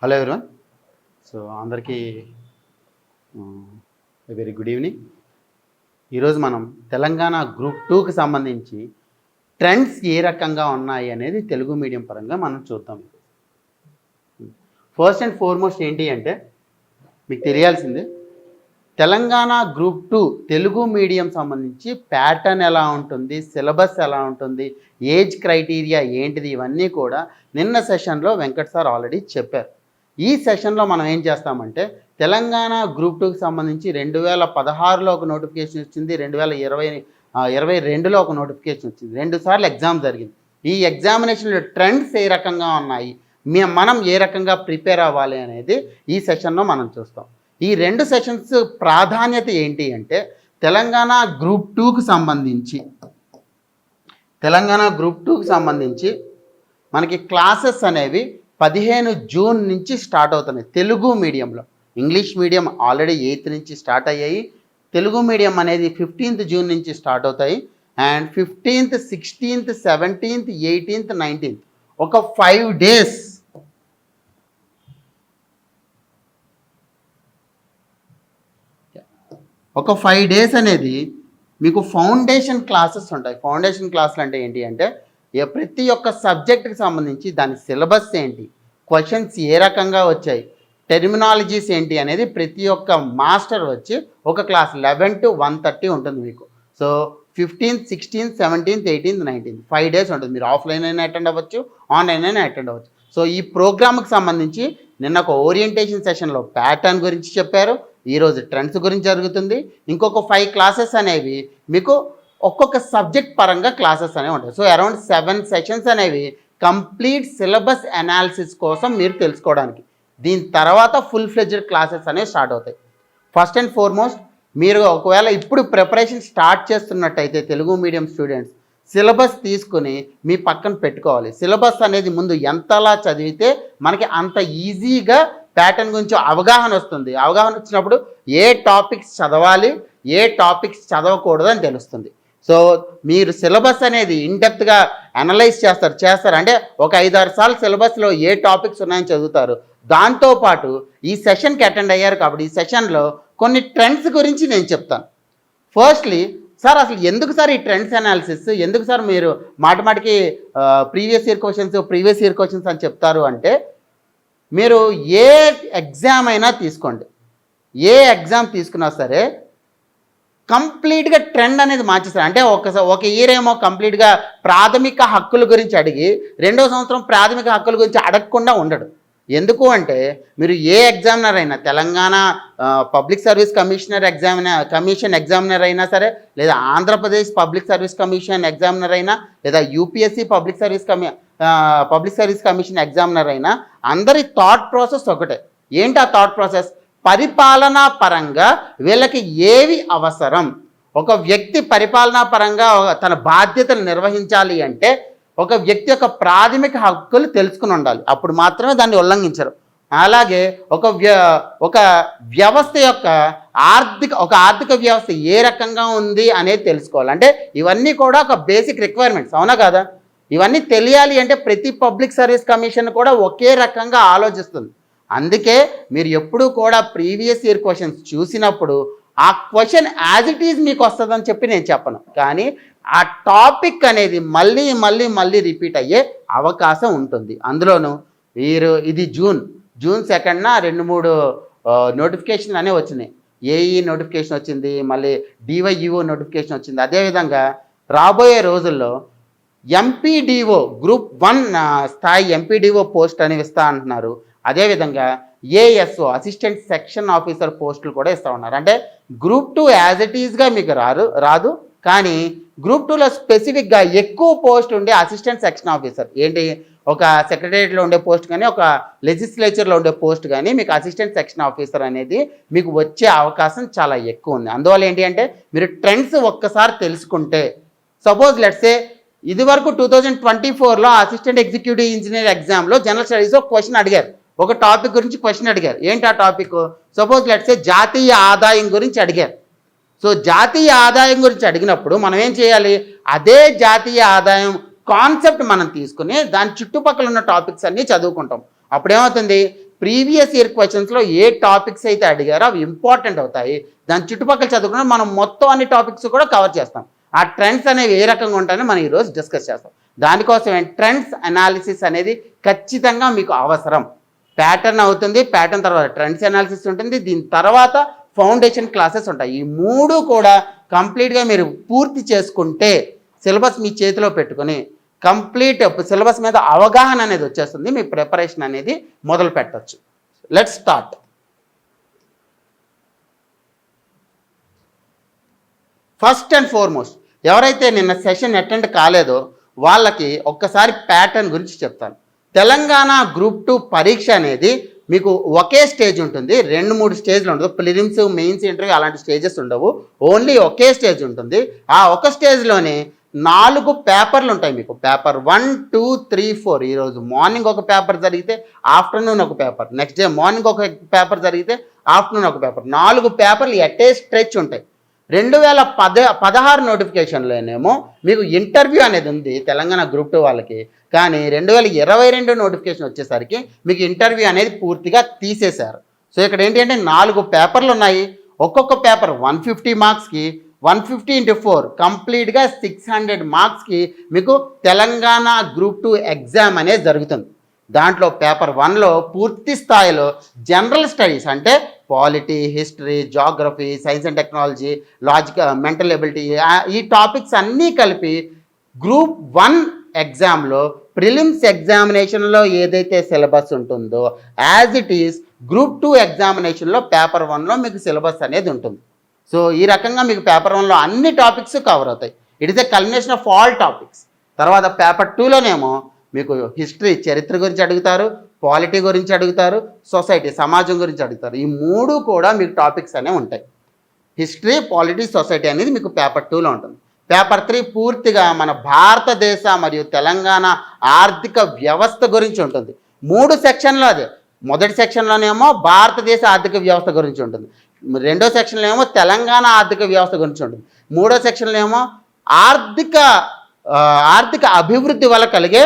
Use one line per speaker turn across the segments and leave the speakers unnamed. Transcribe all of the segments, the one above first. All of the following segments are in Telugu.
Hello everyone. సో అందరికీ వెరీ గుడ్ ఈవినింగ్. ఈరోజు మనం తెలంగాణ గ్రూప్ 2కి సంబంధించి ట్రెండ్స్ ఏ రకంగా ఉన్నాయి అనేది తెలుగు మీడియం పరంగా మనం చూద్దాం. ఫస్ట్ అండ్ ఫార్మోస్ట్ ఏంటి అంటే మీకు తెలియాల్సింది తెలంగాణ గ్రూప్ 2 తెలుగు మీడియం సంబంధించి ప్యాటర్న్ ఎలా ఉంటుంది, సిలబస్ ఎలా ఉంటుంది, ఏజ్ క్రైటీరియా ఏంటిది, ఇవన్నీ కూడా నిన్న సెషన్లో వెంకట్ సార్ ఆల్రెడీ చెప్పారు. ఈ సెషన్లో మనం ఏం చేస్తామంటే తెలంగాణ గ్రూప్ 2కి సంబంధించి 2016లో ఒక నోటిఫికేషన్ వచ్చింది, 2022లో ఒక నోటిఫికేషన్ వచ్చింది. 2 సార్లు ఎగ్జామ్ జరిగింది. ఈ ఎగ్జామినేషన్లో ట్రెండ్స్ ఏ రకంగా ఉన్నాయి, మనం ఏ రకంగా ప్రిపేర్ అవ్వాలి అనేది ఈ సెషన్లో మనం చూస్తాం. ఈ 2 సెషన్స్ ప్రాధాన్యత ఏంటి అంటే తెలంగాణ గ్రూప్ 2కి సంబంధించి మనకి క్లాసెస్ అనేవి 15 జూన్ నుంచి స్టార్ట్ అవుతున్నాయి తెలుగు మీడియంలో. ఇంగ్లీష్ మీడియం ఆల్రెడీ 8th నుంచి స్టార్ట్ అయ్యాయి. తెలుగు మీడియం అనేది 15th జూన్ నుంచి స్టార్ట్ అవుతాయి. And 15th, 16th, 17th, 18th, 19th ఒక 5 days అనేది మీకు ఫౌండేషన్ క్లాసెస్ ఉంటాయి. ఫౌండేషన్ క్లాసులు అంటే ఏంటి అంటే ప్రతి ఒక్క సబ్జెక్ట్కి సంబంధించి దాని సిలబస్ ఏంటి, క్వశ్చన్స్ ఏ రకంగా వచ్చాయి, టెర్మినాలజీస్ ఏంటి అనేది ప్రతి ఒక్క మాస్టర్ వచ్చి ఒక క్లాస్ 11 to 1:30 ఉంటుంది మీకు. So 15th, 16th, 17th, 18th, 19th 5 days ఉంటుంది. మీరు ఆఫ్లైన్ అయినా అటెండ్ అవ్వచ్చు, ఆన్లైన్ అయినా అటెండ్ అవ్వచ్చు. సో ఈ ప్రోగ్రామ్కి సంబంధించి నిన్న ఒక ఓరియంటేషన్ సెషన్లో ప్యాటర్న్ గురించి చెప్పారు, ఈరోజు ట్రెండ్స్ గురించి జరుగుతుంది. ఇంకొక 5 క్లాసెస్ అనేవి మీకు ఒక్కొక్క సబ్జెక్ట్ పరంగా క్లాసెస్ అనేవి ఉంటాయి. సో అరౌండ్ 7 సెషన్స్ అనేవి కంప్లీట్ సిలబస్ అనాలిసిస్ కోసం మీరు తెలుసుకోవడానికి. దీని తర్వాత ఫుల్ ఫ్లెడ్జ్డ్ క్లాసెస్ అనేవి స్టార్ట్ అవుతాయి. ఫస్ట్ అండ్ ఫార్మోస్ట్ మీరు ఒకవేళ ఇప్పుడు ప్రిపరేషన్ స్టార్ట్ చేస్తున్నట్టయితే తెలుగు మీడియం స్టూడెంట్స్ సిలబస్ తీసుకుని మీ పక్కన పెట్టుకోవాలి. సిలబస్ అనేది ముందు ఎంతలా చదివితే మనకి అంత ఈజీగా ప్యాటర్న్ గురించి అవగాహన వస్తుంది. అవగాహన వచ్చినప్పుడు ఏ టాపిక్స్ చదవాలి, ఏ టాపిక్స్ చదవకూడదు అని తెలుస్తుంది. సో మీరు సిలబస్ అనేది ఇన్డెప్త్గా అనలైజ్ చేస్తారు అంటే ఒక 5-6 సార్లు సిలబస్లో ఏ టాపిక్స్ ఉన్నాయని చదువుతారు. దాంతోపాటు ఈ సెషన్కి అటెండ్ అయ్యారు కాబట్టి ఈ సెషన్లో కొన్ని ట్రెండ్స్ గురించి నేను చెప్తాను. ఫస్ట్లీ సార్ అసలు ఎందుకు సార్ ఈ ట్రెండ్స్ అనాలిసిస్, ఎందుకు సార్ మీరు మాటిమాటికి ప్రీవియస్ ఇయర్ క్వశ్చన్స్ అని చెప్తారు అంటే మీరు ఏ ఎగ్జామ్ అయినా తీసుకోండి, ఏ ఎగ్జామ్ తీసుకున్నా సరే కంప్లీట్గా ట్రెండ్ అనేది మార్చేస్తారు. అంటే ఒక ఇయర్ ఏమో కంప్లీట్గా ప్రాథమిక హక్కుల గురించి అడిగి 2వ సంవత్సరం ప్రాథమిక హక్కుల గురించి అడగకుండా ఉండడు. ఎందుకు అంటే మీరు ఏ ఎగ్జామినర్ అయినా, Telangana public service commission examiner అయినా సరే, లేదా Andhra Pradesh public service commission examiner అయినా, లేదా UPSC public service commission examiner అయినా, అందరి థాట్ ప్రాసెస్ ఒకటే. ఏంటి ఆ థాట్ ప్రాసెస్? పరిపాలనా పరంగా వీళ్ళకి ఏవి అవసరం, ఒక వ్యక్తి పరిపాలనా పరంగా తన బాధ్యతలు నిర్వహించాలి అంటే ఒక వ్యక్తి యొక్క ప్రాథమిక హక్కులు తెలుసుకుని ఉండాలి, అప్పుడు మాత్రమే దాన్ని ఉల్లంఘించరు. అలాగే ఒక వ్యవస్థ యొక్క ఆర్థిక వ్యవస్థ ఏ రకంగా ఉంది అనేది తెలుసుకోవాలి. అంటే ఇవన్నీ కూడా ఒక బేసిక్ రిక్వైర్మెంట్స్, అవునా కదా? ఇవన్నీ తెలియాలి అంటే ప్రతి పబ్లిక్ సర్వీస్ కమిషన్ కూడా ఒకే రకంగా ఆలోచిస్తుంది. అందుకే మీరు ఎప్పుడూ కూడా ప్రీవియస్ ఇయర్ క్వశ్చన్స్ చూసినప్పుడు ఆ క్వశ్చన్ యాజ్ ఇట్ ఈజ్ మీకు వస్తుందని చెప్పి నేను చెప్పను, కానీ ఆ టాపిక్ అనేది మళ్ళీ రిపీట్ అయ్యే అవకాశం ఉంటుంది. అందులోనూ ఇది జూన్ 2న 2-3 నోటిఫికేషన్ అనేవి వచ్చినాయి. ఏఈ నోటిఫికేషన్ వచ్చింది, మళ్ళీ డివైఈఓ నోటిఫికేషన్ వచ్చింది. అదేవిధంగా రాబోయే రోజుల్లో ఎంపీడీఓ గ్రూప్ 1 స్థాయి ఎంపీడీఓ పోస్ట్ అనేవి ఇస్తా అంటున్నారు. అదేవిధంగా ఏఎస్ఓ అసిస్టెంట్ సెక్షన్ ఆఫీసర్ పోస్టులు కూడా ఇస్తూ ఉన్నారు. అంటే గ్రూప్ 2 యాజ్ ఇట్ ఈజ్గా మీకు రాదు, కానీ గ్రూప్ 2లో స్పెసిఫిక్గా ఎక్కువ పోస్ట్ ఉండే అసిస్టెంట్ సెక్షన్ ఆఫీసర్, ఏంటి ఒక సెక్రటరియట్లో ఉండే పోస్ట్ కానీ, ఒక లెజిస్లేచర్లో ఉండే పోస్ట్ కానీ మీకు అసిస్టెంట్ సెక్షన్ ఆఫీసర్ అనేది మీకు వచ్చే అవకాశం చాలా ఎక్కువ ఉంది. అందువల్ల ఏంటి అంటే మీరు ట్రెండ్స్ ఒక్కసారి తెలుసుకుంటే, సపోజ్ లెట్సే ఇది వరకు 2024లో అసిస్టెంట్ ఎగ్జిక్యూటివ్ ఇంజనీర్ ఎగ్జామ్లో జనరల్ స్టడీస్ ఒక క్వశ్చన్ అడిగారు, ఒక టాపిక్ గురించి క్వశ్చన్ అడిగారు. ఏంటి ఆ టాపిక్? సపోజ్ లెట్సే జాతీయ ఆదాయం గురించి అడిగారు. సో జాతీయ ఆదాయం గురించి అడిగినప్పుడు మనం ఏం చేయాలి? అదే జాతీయ ఆదాయం కాన్సెప్ట్ మనం తీసుకుని దాని చుట్టుపక్కల ఉన్న టాపిక్స్ అన్నీ చదువుకుంటాం. అప్పుడేమవుతుంది? ప్రీవియస్ ఇయర్ క్వశ్చన్స్లో ఏ టాపిక్స్ అయితే అడిగారో అవి ఇంపార్టెంట్ అవుతాయి. దాని చుట్టుపక్కల చదువుకున్న మనం మొత్తం అన్ని టాపిక్స్ కూడా కవర్ చేస్తాం. ఆ ట్రెండ్స్ అనేవి ఏ రకంగా ఉంటాయని మనం ఈరోజు డిస్కస్ చేస్తాం. దానికోసమే ట్రెండ్స్ అనాలిసిస్ అనేది ఖచ్చితంగా మీకు అవసరం. ప్యాటర్న్ అవుతుంది, ప్యాటర్న్ తర్వాత ట్రెండ్స్ అనాలిసిస్ ఉంటుంది, దీని తర్వాత ఫౌండేషన్ క్లాసెస్ ఉంటాయి. ఈ మూడు కూడా కంప్లీట్గా మీరు పూర్తి చేసుకుంటే సిలబస్ మీ చేతిలో పెట్టుకొని కంప్లీట్ సిలబస్ మీద అవగాహన అనేది వచ్చేస్తుంది. మీ ప్రిపరేషన్ అనేది మొదలు పెట్టచ్చు. Let's start. First and foremost ఎవరైతే నిన్న సెషన్ అటెండ్ కాలేదో వాళ్ళకి ఒక్కసారి ప్యాటర్న్ గురించి చెప్తాను. తెలంగాణ గ్రూప్ 2 పరీక్ష అనేది మీకు ఒకే స్టేజ్ ఉంటుంది, 2-3 స్టేజ్లు ఉండదు. ప్రిలిమ్స్, మెయిన్స్, ఇంటర్వ్యూ అలాంటి స్టేజెస్ ఉండవు. ఓన్లీ ఒకే స్టేజ్ ఉంటుంది. ఆ ఒక స్టేజ్లోనే 4 పేపర్లు ఉంటాయి మీకు. పేపర్ 1, 2, 3, 4. ఈరోజు మార్నింగ్ ఒక పేపర్ జరిగితే ఆఫ్టర్నూన్ ఒక పేపర్, నెక్స్ట్ డే మార్నింగ్ ఒక పేపర్ జరిగితే ఆఫ్టర్నూన్ ఒక పేపర్. 4 పేపర్లు ఎట్టే స్ట్రెచ్ ఉంటాయి. 2016 నోటిఫికేషన్లోనేమో మీకు ఇంటర్వ్యూ అనేది ఉంది తెలంగాణ గ్రూప్ 2 వాళ్ళకి. కానీ 2022 నోటిఫికేషన్ వచ్చేసరికి మీకు ఇంటర్వ్యూ అనేది పూర్తిగా తీసేశారు. సో ఇక్కడ ఏంటంటే 4 పేపర్లు ఉన్నాయి. ఒక్కొక్క పేపర్ 150 మార్క్స్కి, 150 × 4 కంప్లీట్గా 600 మార్క్స్కి మీకు తెలంగాణ గ్రూప్ 2 ఎగ్జామ్ అనేది జరుగుతుంది. దాంట్లో పేపర్ 1లో పూర్తి స్థాయిలో జనరల్ స్టడీస్ అంటే polity, history, geography, science and technology, logical, mental ability, ఈ టాపిక్స్ అన్నీ కలిపి గ్రూప్ 1 ఎగ్జామ్లో ప్రిలిమ్స్ ఎగ్జామినేషన్లో ఏదైతే సిలబస్ ఉంటుందో యాజ్ ఇట్ ఈస్ గ్రూప్ 2 ఎగ్జామినేషన్లో పేపర్ 1లో మీకు సిలబస్ అనేది ఉంటుంది. సో ఈ రకంగా మీకు పేపర్ 1లో అన్ని టాపిక్స్ కవర్ అవుతాయి. It is a culmination of all topics. తర్వాత పేపర్ 2లోనేమో మీకు హిస్టరీ, చరిత్ర గురించి అడుగుతారు, పాలిటీ గురించి అడుగుతారు, సొసైటీ, సమాజం గురించి అడుగుతారు. ఈ 3 కూడా మీకు టాపిక్స్ అనేవి ఉంటాయి. హిస్టరీ, పాలిటీ, సొసైటీ అనేది మీకు పేపర్ 2లో ఉంటుంది. పేపర్ 3 పూర్తిగా మన భారతదేశ మరియు తెలంగాణ ఆర్థిక వ్యవస్థ గురించి ఉంటుంది. 3 సెక్షన్లు అదే. మొదటి సెక్షన్లోనేమో భారతదేశ ఆర్థిక వ్యవస్థ గురించి ఉంటుంది, రెండో సెక్షన్లో ఏమో తెలంగాణ ఆర్థిక వ్యవస్థ గురించి ఉంటుంది, మూడో సెక్షన్లో ఏమో ఆర్థిక అభివృద్ధి వల్ల కలిగే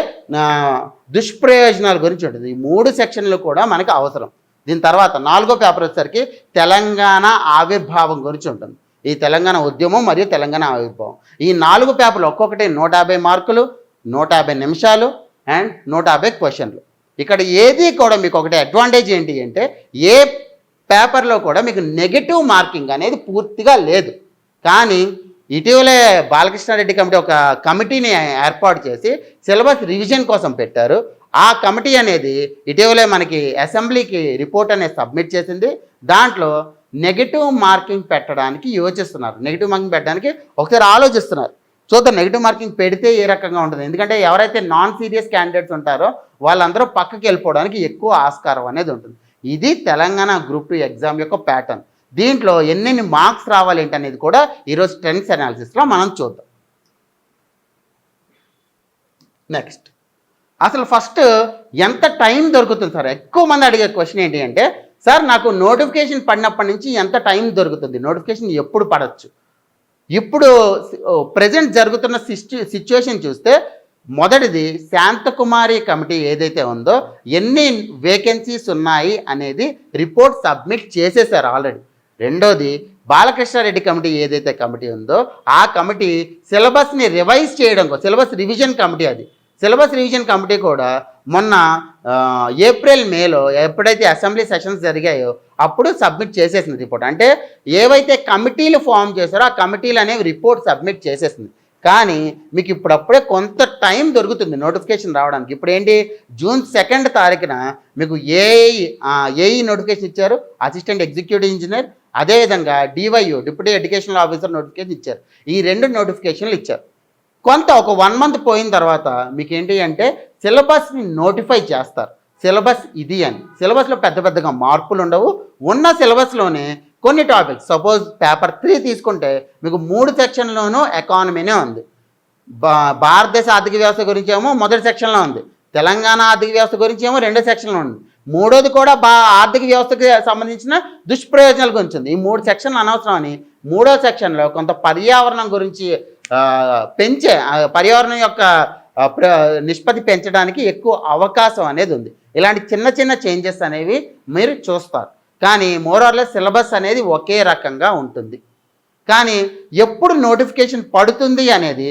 దుష్ప్రయోజనాల గురించి ఉంటుంది. ఈ 3 సెక్షన్లు కూడా మనకు అవసరం. దీని తర్వాత 4వ పేపర్ వచ్చేసరికి తెలంగాణ ఆవిర్భావం గురించి ఉంటుంది. ఈ తెలంగాణ ఉద్యమం మరియు తెలంగాణ ఆవిర్భావం. ఈ 4 పేపర్లు ఒక్కొక్కటి 150 మార్కులు, 150 నిమిషాలు అండ్ 150 క్వశ్చన్లు. ఇక్కడ ఏది కూడా మీకు ఒకటి అడ్వాంటేజ్ ఏంటి అంటే ఏ పేపర్లో కూడా మీకు నెగటివ్ మార్కింగ్ అనేది పూర్తిగా లేదు. కానీ ఇటీవలే బాలకృష్ణారెడ్డి కమిటీ ఒక కమిటీని ఏర్పాటు చేసి సిలబస్ రివిజన్ కోసం పెట్టారు. ఆ కమిటీ అనేది ఇటీవలే మనకి అసెంబ్లీకి రిపోర్ట్ అనేది సబ్మిట్ చేసింది. దాంట్లో నెగిటివ్ మార్కింగ్ పెట్టడానికి యోచిస్తున్నారు. నెగిటివ్ మార్కింగ్ పెట్టడానికి ఒకసారి ఆలోచిస్తున్నారు. చూద్దాం నెగిటివ్ మార్కింగ్ పెడితే ఏ రకంగా ఉంటుంది. ఎందుకంటే ఎవరైతే నాన్ సీరియస్ క్యాండిడేట్స్ ఉంటారో వాళ్ళందరూ పక్కకి వెళ్ళిపోవడానికి ఎక్కువ ఆస్కారం అనేది ఉంటుంది. ఇది తెలంగాణ గ్రూప్ 2 ఎగ్జామ్ యొక్క ప్యాటర్న్. దీంట్లో ఎన్నెన్ని మార్క్స్ రావాలి ఏంటనేది కూడా ఈరోజు ట్రెండ్స్ అనాలిసిస్లో మనం చూద్దాం. నెక్స్ట్ అసలు ఫస్ట్ ఎంత టైం దొరుకుతుంది సార్? ఎక్కువ మంది అడిగే క్వశ్చన్ ఏంటి అంటే సార్ నాకు నోటిఫికేషన్ పడినప్పటి నుంచి ఎంత టైం దొరుకుతుంది, నోటిఫికేషన్ ఎప్పుడు పడవచ్చు? ఇప్పుడు ప్రజెంట్ జరుగుతున్న సిచ్యువేషన్ చూస్తే మొదటిది శాంతకుమారి కమిటీ ఏదైతే ఉందో ఎన్ని వేకెన్సీస్ ఉన్నాయి అనేది రిపోర్ట్ సబ్మిట్ చేసేసారు ఆల్రెడీ. రెండోది బాలకృష్ణారెడ్డి కమిటీ ఏదైతే కమిటీ ఉందో ఆ కమిటీ సిలబస్ని రివైజ్ చేయడం, సిలబస్ రివిజన్ కమిటీ అది. సిలబస్ రివిజన్ కమిటీ కూడా మొన్న ఏప్రిల్, మేలో ఎప్పుడైతే అసెంబ్లీ సెషన్స్ జరిగాయో అప్పుడు సబ్మిట్ చేసేసింది రిపోర్ట్. అంటే ఏవైతే కమిటీలు ఫామ్ చేశారో ఆ కమిటీలు అనేవి రిపోర్ట్ సబ్మిట్ చేసేసింది. కానీ మీకు ఇప్పుడప్పుడే కొంత టైం దొరుకుతుంది నోటిఫికేషన్ రావడానికి. ఇప్పుడు ఏంటి, జూన్ 2వ తారీఖున మీకు ఏఈ నోటిఫికేషన్ ఇచ్చారు, అసిస్టెంట్ ఎగ్జిక్యూటివ్ ఇంజనీర్, అదేవిధంగా DYO deputy educational officer notification ఇచ్చారు. ఈ 2 నోటిఫికేషన్లు ఇచ్చారు. కొంత ఒక 1 మంత్ పోయిన తర్వాత మీకు ఏంటి అంటే సిలబస్ని నోటిఫై చేస్తారు. సిలబస్ ఇది అని. సిలబస్లో పెద్దగా మార్పులు ఉండవు. ఉన్న సిలబస్లోనే కొన్ని టాపిక్స్, సపోజ్ పేపర్ 3 తీసుకుంటే మీకు 3 సెక్షన్లోనూ ఎకానమీనే ఉంది. భారతదేశ ఆర్థిక వ్యవస్థ గురించి ఏమో మొదటి సెక్షన్లో ఉంది, తెలంగాణ ఆర్థిక వ్యవస్థ గురించి ఏమో 2వ సెక్షన్లో ఉంది, మూడోది కూడా ఆర్థిక వ్యవస్థకి సంబంధించిన దుష్ప్రయోజనాల గురించి ఉంది. ఈ 3 సెక్షన్లు అనవసరం అని 3వ సెక్షన్లో కొంత పర్యావరణం గురించి పర్యావరణం యొక్క నిష్పత్తి పెంచడానికి ఎక్కువ అవకాశం అనేది ఉంది. ఇలాంటి చిన్న చిన్న చేంజెస్ అనేవి మీరు చూస్తారు. కానీ మోరార్లెస్ సిలబస్ అనేది ఒకే రకంగా ఉంటుంది. కానీ ఎప్పుడు నోటిఫికేషన్ పడుతుంది అనేది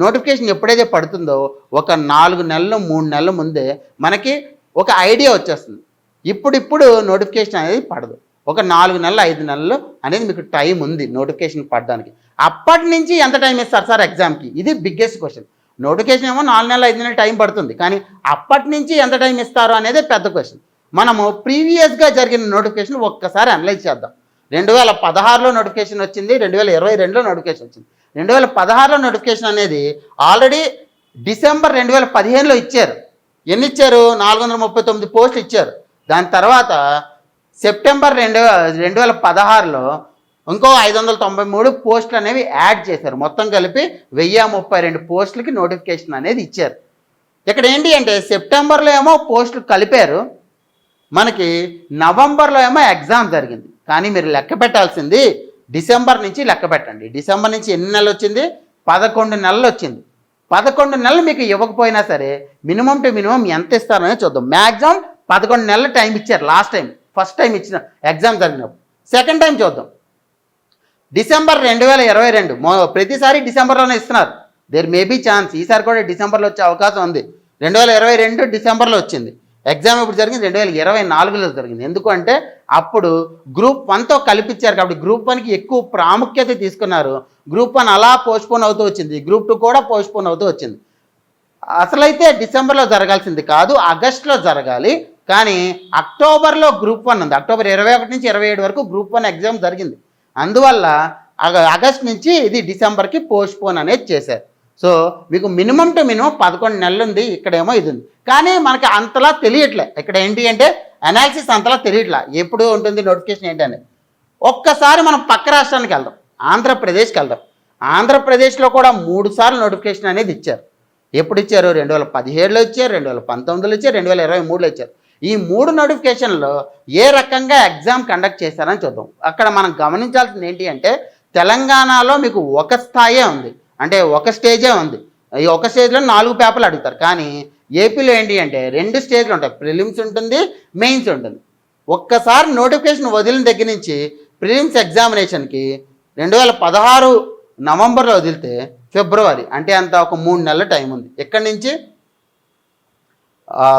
నోటిఫికేషన్ ఎప్పుడైతే పడుతుందో ఒక 4 నెలలు 3 నెలల ముందే మనకి ఒక ఐడియా వచ్చేస్తుంది. ఇప్పుడు నోటిఫికేషన్ అనేది పడదు. ఒక 4 నెలలు 5 నెలలు అనేది మీకు టైం ఉంది నోటిఫికేషన్ పడడానికి. అప్పటి నుంచి ఎంత టైం ఇస్తారు సార్ ఎగ్జామ్కి? ఇది బిగ్గెస్ట్ క్వశ్చన్. నోటిఫికేషన్ ఏమో 4 నెలలు 5 నెలలు టైం పడుతుంది, కానీ అప్పటి నుంచి ఎంత టైం ఇస్తారు అనేది పెద్ద క్వశ్చన్. మనము ప్రీవియస్గా జరిగిన నోటిఫికేషన్ ఒక్కసారి అనలైజ్ చేద్దాం. 2016లో నోటిఫికేషన్ వచ్చింది, 2022లో నోటిఫికేషన్ వచ్చింది. 2016లో నోటిఫికేషన్ అనేది ఆల్రెడీ డిసెంబర్ 2015లో ఇచ్చారు. ఎన్ని ఇచ్చారు? 439 పోస్టులు ఇచ్చారు. దాని తర్వాత సెప్టెంబర్ 2016లో ఇంకో 593 పోస్టులు అనేవి యాడ్ చేశారు. మొత్తం కలిపి 1032 పోస్టులకి నోటిఫికేషన్ అనేది ఇచ్చారు. ఇక్కడ ఏంటి అంటే సెప్టెంబర్లో ఏమో పోస్టులు కలిపారు, మనకి నవంబర్లో ఏమో ఎగ్జామ్ జరిగింది. కానీ మీరు లెక్క పెట్టాల్సింది డిసెంబర్ నుంచి లెక్క పెట్టండి. డిసెంబర్ నుంచి ఎన్ని నెలలు వచ్చింది? 11 నెలలు వచ్చింది. 11 నెలలు మీకు ఇవ్వకపోయినా సరే మినిమం టు మినిమం ఎంత ఇస్తారనే చూద్దాం. మ్యాక్సిమం 11 నెలలు టైం ఇచ్చారు లాస్ట్ టైం, ఫస్ట్ టైం ఇచ్చిన ఎగ్జామ్ జరిగినప్పుడు. సెకండ్ టైం చూద్దాం. డిసెంబర్ 2022 ప్రతిసారి డిసెంబర్లోనే ఇస్తున్నారు. దేర్ మే బీ ఛాన్స్ ఈసారి కూడా డిసెంబర్లో వచ్చే అవకాశం ఉంది. 2022 డిసెంబర్లో వచ్చింది. ఎగ్జామ్ ఇప్పుడు జరిగింది 2024లో జరిగింది. ఎందుకంటే అప్పుడు గ్రూప్ 1తో కలిపిచ్చారు కాబట్టి గ్రూప్ 1కి ఎక్కువ ప్రాముఖ్యత తీసుకున్నారు. గ్రూప్ 1 అలా పోస్ట్పోన్ అవుతూ వచ్చింది, గ్రూప్ 2 కూడా పోస్ట్పోన్ అవుతూ వచ్చింది. అసలైతే డిసెంబర్లో జరగాల్సింది కాదు, ఆగస్టులో జరగాలి. కానీ అక్టోబర్లో గ్రూప్ 1 ఉంది. అక్టోబర్ 21 నుంచి 27 వరకు గ్రూప్ 1 ఎగ్జామ్ జరిగింది. అందువల్ల ఆగస్ట్ నుంచి ఇది డిసెంబర్కి పోస్ట్పోన్ అనేది చేశారు. సో మీకు మినిమం టు మినిమం 11 నెలలు ఉంది, ఇక్కడేమో ఇది ఉంది. కానీ మనకి అంతలా తెలియట్లే. ఇక్కడ ఏంటి అంటే అనాలిసిస్ అంతలా తెలియట్లే ఎప్పుడు ఉంటుంది నోటిఫికేషన్ ఏంటి అనేది. ఒక్కసారి మనం పక్క రాష్ట్రానికి వెళ్దాం, ఆంధ్రప్రదేశ్కి వెళ్దాం. ఆంధ్రప్రదేశ్లో కూడా 3 సార్లు నోటిఫికేషన్ అనేది ఇచ్చారు. ఎప్పుడు ఇచ్చారు? 2017లో ఇచ్చారు, 2019లో ఇచ్చారు, 2023లో ఇచ్చారు. ఈ 3 నోటిఫికేషన్లో ఏ రకంగా ఎగ్జామ్ కండక్ట్ చేశారని చూద్దాం. అక్కడ మనం గమనించాల్సింది ఏంటి అంటే తెలంగాణలో మీకు ఒక స్థాయే ఉంది, అంటే ఒక స్టేజే ఉంది. ఈ ఒక స్టేజ్లో 4 పేపర్లు అడుగుతారు. కానీ ఏపీలో ఏంటి అంటే 2 స్టేజ్లు ఉంటాయి, ప్రిలిమ్స్ ఉంటుంది, మెయిన్స్ ఉంటుంది. ఒక్కసారి నోటిఫికేషన్ వదిలిన దగ్గర నుంచి ప్రిలిమ్స్ ఎగ్జామినేషన్కి 2016 నవంబర్లో వదిలితే ఫిబ్రవరి అంటే అంత ఒక 3 నెలల టైం ఉంది. ఎక్కడి నుంచి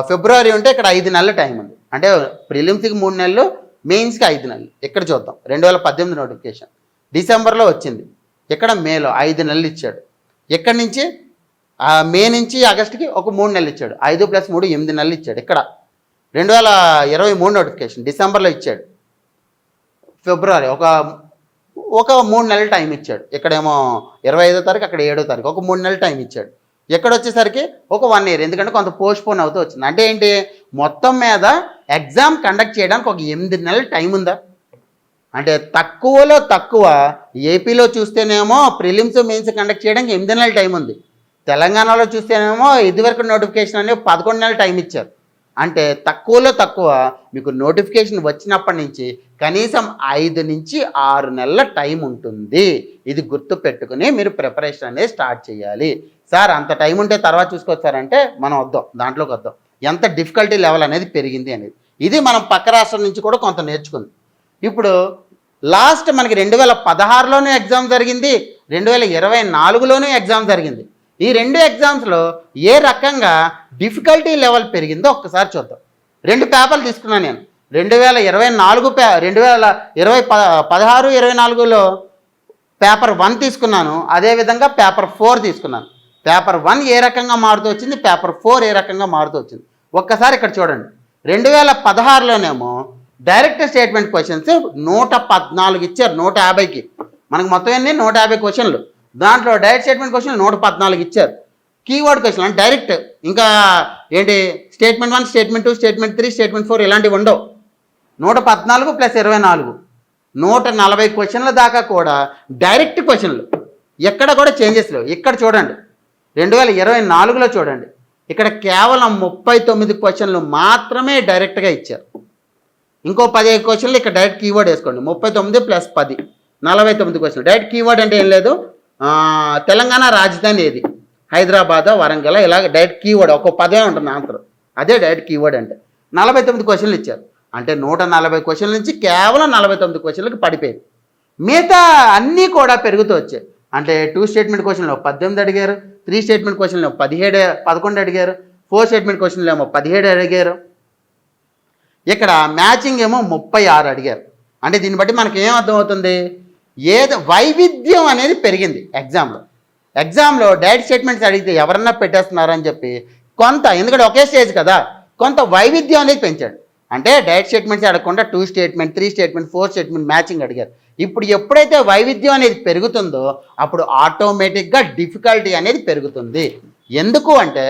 ఫిబ్రవరి ఉంటే ఇక్కడ 5 నెలల టైం ఉంది. అంటే ప్రిలిమ్స్కి 3 నెలలు, మెయిన్స్కి 5 నెలలు. ఇక్కడ చూద్దాం. 2018 నోటిఫికేషన్ డిసెంబర్లో వచ్చింది, ఇక్కడ మేలో 5 నెలలు ఇచ్చాడు. ఎక్కడి నుంచి మే నుంచి ఆగస్టుకి ఒక 3 నెలలు ఇచ్చాడు. 5 + 3 8 నెలలు ఇచ్చాడు. ఇక్కడ 2023 నోటిఫికేషన్ డిసెంబర్లో ఇచ్చాడు. ఫిబ్రవరి ఒక 3 నెలల టైం ఇచ్చాడు. ఇక్కడేమో 25వ తారీఖు, అక్కడ 7వ తారీఖు, ఒక 3 నెలల టైం ఇచ్చాడు. ఎక్కడ వచ్చేసరికి ఒక 1 ఇయర్, ఎందుకంటే కొంత పోస్ట్పోన్ అవుతూ వచ్చింది. అంటే ఏంటి, మొత్తం మీద ఎగ్జామ్ కండక్ట్ చేయడానికి ఒక 8 నెలల టైం ఉందా? అంటే తక్కువలో తక్కువ ఏపీలో చూస్తేనేమో ప్రిలిమ్స్ మెయిన్స్ కండక్ట్ చేయడానికి 8 నెలల టైం ఉంది. తెలంగాణలో చూస్తేనేమో ఇదివరకు నోటిఫికేషన్ అనేది 11 నెలల టైం ఇచ్చారు. అంటే తక్కువలో తక్కువ మీకు నోటిఫికేషన్ వచ్చినప్పటి నుంచి కనీసం 5 నుంచి 6 నెలల టైం ఉంటుంది. ఇది గుర్తు పెట్టుకుని మీరు ప్రిపరేషన్ అనేది స్టార్ట్ చేయాలి. సార్ అంత టైం ఉంటే తర్వాత చూసుకొచ్చారంటే మనం దాంట్లోకి వద్దాం ఎంత డిఫికల్టీ లెవెల్ అనేది పెరిగింది అనేది. ఇది మనం పక్క రాష్ట్రం నుంచి కూడా కొంత నేర్చుకుంది. ఇప్పుడు లాస్ట్ మనకి 2016లోనూ ఎగ్జామ్ జరిగింది, 2024లోనూ ఎగ్జామ్ జరిగింది. ఈ 2 ఎగ్జామ్స్లో ఏ రకంగా డిఫికల్టీ లెవెల్ పెరిగిందో ఒక్కసారి చూద్దాం. 2 పేపర్లు తీసుకున్నాను నేను. 2016-24లో పేపర్ 1 తీసుకున్నాను, అదేవిధంగా పేపర్ 4 తీసుకున్నాను. పేపర్ 1 ఏ రకంగా మారుతూ వచ్చింది, పేపర్ 4 ఏ రకంగా మారుతూ వచ్చింది ఒక్కసారి ఇక్కడ చూడండి. 2016లోనేమో డైరెక్ట్ స్టేట్మెంట్ క్వశ్చన్స్ 114 ఇచ్చారు 150కి. మనకు మొత్తం ఎన్ని 150 క్వశ్చన్లు, దాంట్లో డైరెక్ట్ స్టేట్మెంట్ క్వశ్చన్లు 114 ఇచ్చారు. కీవర్డ్ క్వశ్చన్ అంటే డైరెక్ట్, ఇంకా ఏంటి స్టేట్మెంట్ 1, స్టేట్మెంట్ 2, స్టేట్మెంట్ 3, స్టేట్మెంట్ 4 ఇలాంటివి ఉండవు. 114 + 24 140 క్వశ్చన్ల దాకా కూడా డైరెక్ట్ క్వశ్చన్లు, ఎక్కడ కూడా చేంజెస్ లేవు. ఇక్కడ చూడండి 2024లో చూడండి, ఇక్కడ కేవలం 39 క్వశ్చన్లు మాత్రమే డైరెక్ట్గా ఇచ్చారు. ఇంకో 15 క్వశ్చన్లు ఇక్కడ డైరెక్ట్ కీవర్డ్ వేసుకోండి. 39 + 10 49 క్వశ్చన్లు. డైరెక్ట్ కీవర్డ్ అంటే ఏం లేదు, తెలంగాణ రాజధాని ఏది, హైదరాబాద్, వరంగల్, ఇలాగ డైరెక్ట్ కీవర్డ్ ఒక పదమే ఉంటుంది ఆన్సర్. అదే డైరెక్ట్ కీవర్డ్ అంటే. 49 క్వశ్చన్లు ఇచ్చారు అంటే 140 క్వశ్చన్ల నుంచి కేవలం 49 క్వశ్చన్లకు పడిపోయింది. మిగతా అన్నీ కూడా పెరుగుతూ వచ్చాయి. అంటే 2 స్టేట్మెంట్ క్వశ్చన్లు 18 అడిగారు, 3 స్టేట్మెంట్ క్వశ్చన్లు 11 అడిగారు, 4 స్టేట్మెంట్ క్వశ్చన్లు ఏమో 17 అడిగారు, ఇక్కడ మ్యాచింగ్ ఏమో 36 అడిగారు. అంటే దీన్ని బట్టి మనకి ఏం అర్థమవుతుంది, వైవిధ్యం అనేది పెరిగింది ఎగ్జామ్లో డైరెక్ట్ స్టేట్మెంట్స్ అడిగితే ఎవరన్నా పెట్టేస్తున్నారని చెప్పి కొంత, ఎందుకంటే ఒకే స్టేజ్ కదా, కొంత వైవిధ్యం అనేది పెంచాడు. అంటే డైరెక్ట్ స్టేట్మెంట్స్ అడగకుండా 2 స్టేట్మెంట్, 3 స్టేట్మెంట్, 4 స్టేట్మెంట్ మ్యాచింగ్ అడిగారు. ఇప్పుడు ఎప్పుడైతే వైవిధ్యం అనేది పెరుగుతుందో అప్పుడు ఆటోమేటిక్గా డిఫికల్టీ అనేది పెరుగుతుంది. ఎందుకు అంటే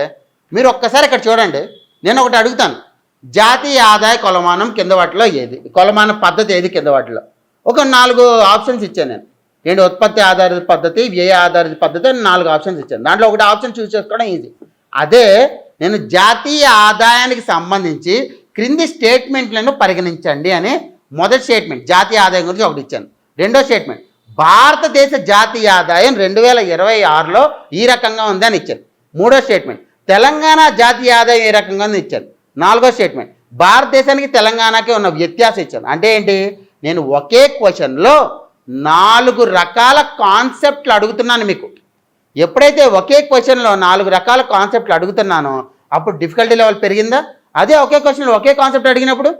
మీరు ఒక్కసారి ఇక్కడ చూడండి, నేను ఒకటి అడుగుతాను, జాతీయ ఆదాయ కొలమానం కింద వాటిలో ఏది, కొలమాన పద్ధతి ఏది కింద వాటిలో, ఒక 4 ఆప్షన్స్ ఇచ్చాను నేను. ఏంటి, ఉత్పత్తి ఆధారిత పద్ధతి, వ్యయ ఆధారిత పద్ధతి అని 4 ఆప్షన్స్ ఇచ్చాను. దాంట్లో ఒకటి ఆప్షన్ చూస్ చేసుకోవడం ఈజీ. అదే నేను జాతీయ ఆదాయానికి సంబంధించి క్రింది స్టేట్మెంట్లను పరిగణించండి అని మొదటి స్టేట్మెంట్ జాతీయ ఆదాయం గురించి ఒకటి ఇచ్చాను. రెండో స్టేట్మెంట్ భారతదేశ జాతీయ ఆదాయం 2026లో ఈ రకంగా ఉంది అని ఇచ్చాను. మూడో స్టేట్మెంట్ తెలంగాణ జాతీయ ఆదాయం ఏ రకంగా ఉంది ఇచ్చాను. నాలుగో స్టేట్మెంట్ భారతదేశానికి తెలంగాణకి ఉన్న వ్యత్యాసం ఇచ్చాను. అంటే ఏంటి, నేను ఒకే క్వశ్చన్లో 4 రకాల కాన్సెప్ట్లు అడుగుతున్నాను మీకు. ఎప్పుడైతే ఒకే క్వశ్చన్లో 4 రకాల కాన్సెప్ట్లు అడుగుతున్నానో అప్పుడు డిఫికల్టీ లెవెల్ పెరిగిందా? అదే ఒకే క్వశ్చన్లో ఒకే కాన్సెప్ట్ అడిగినప్పుడు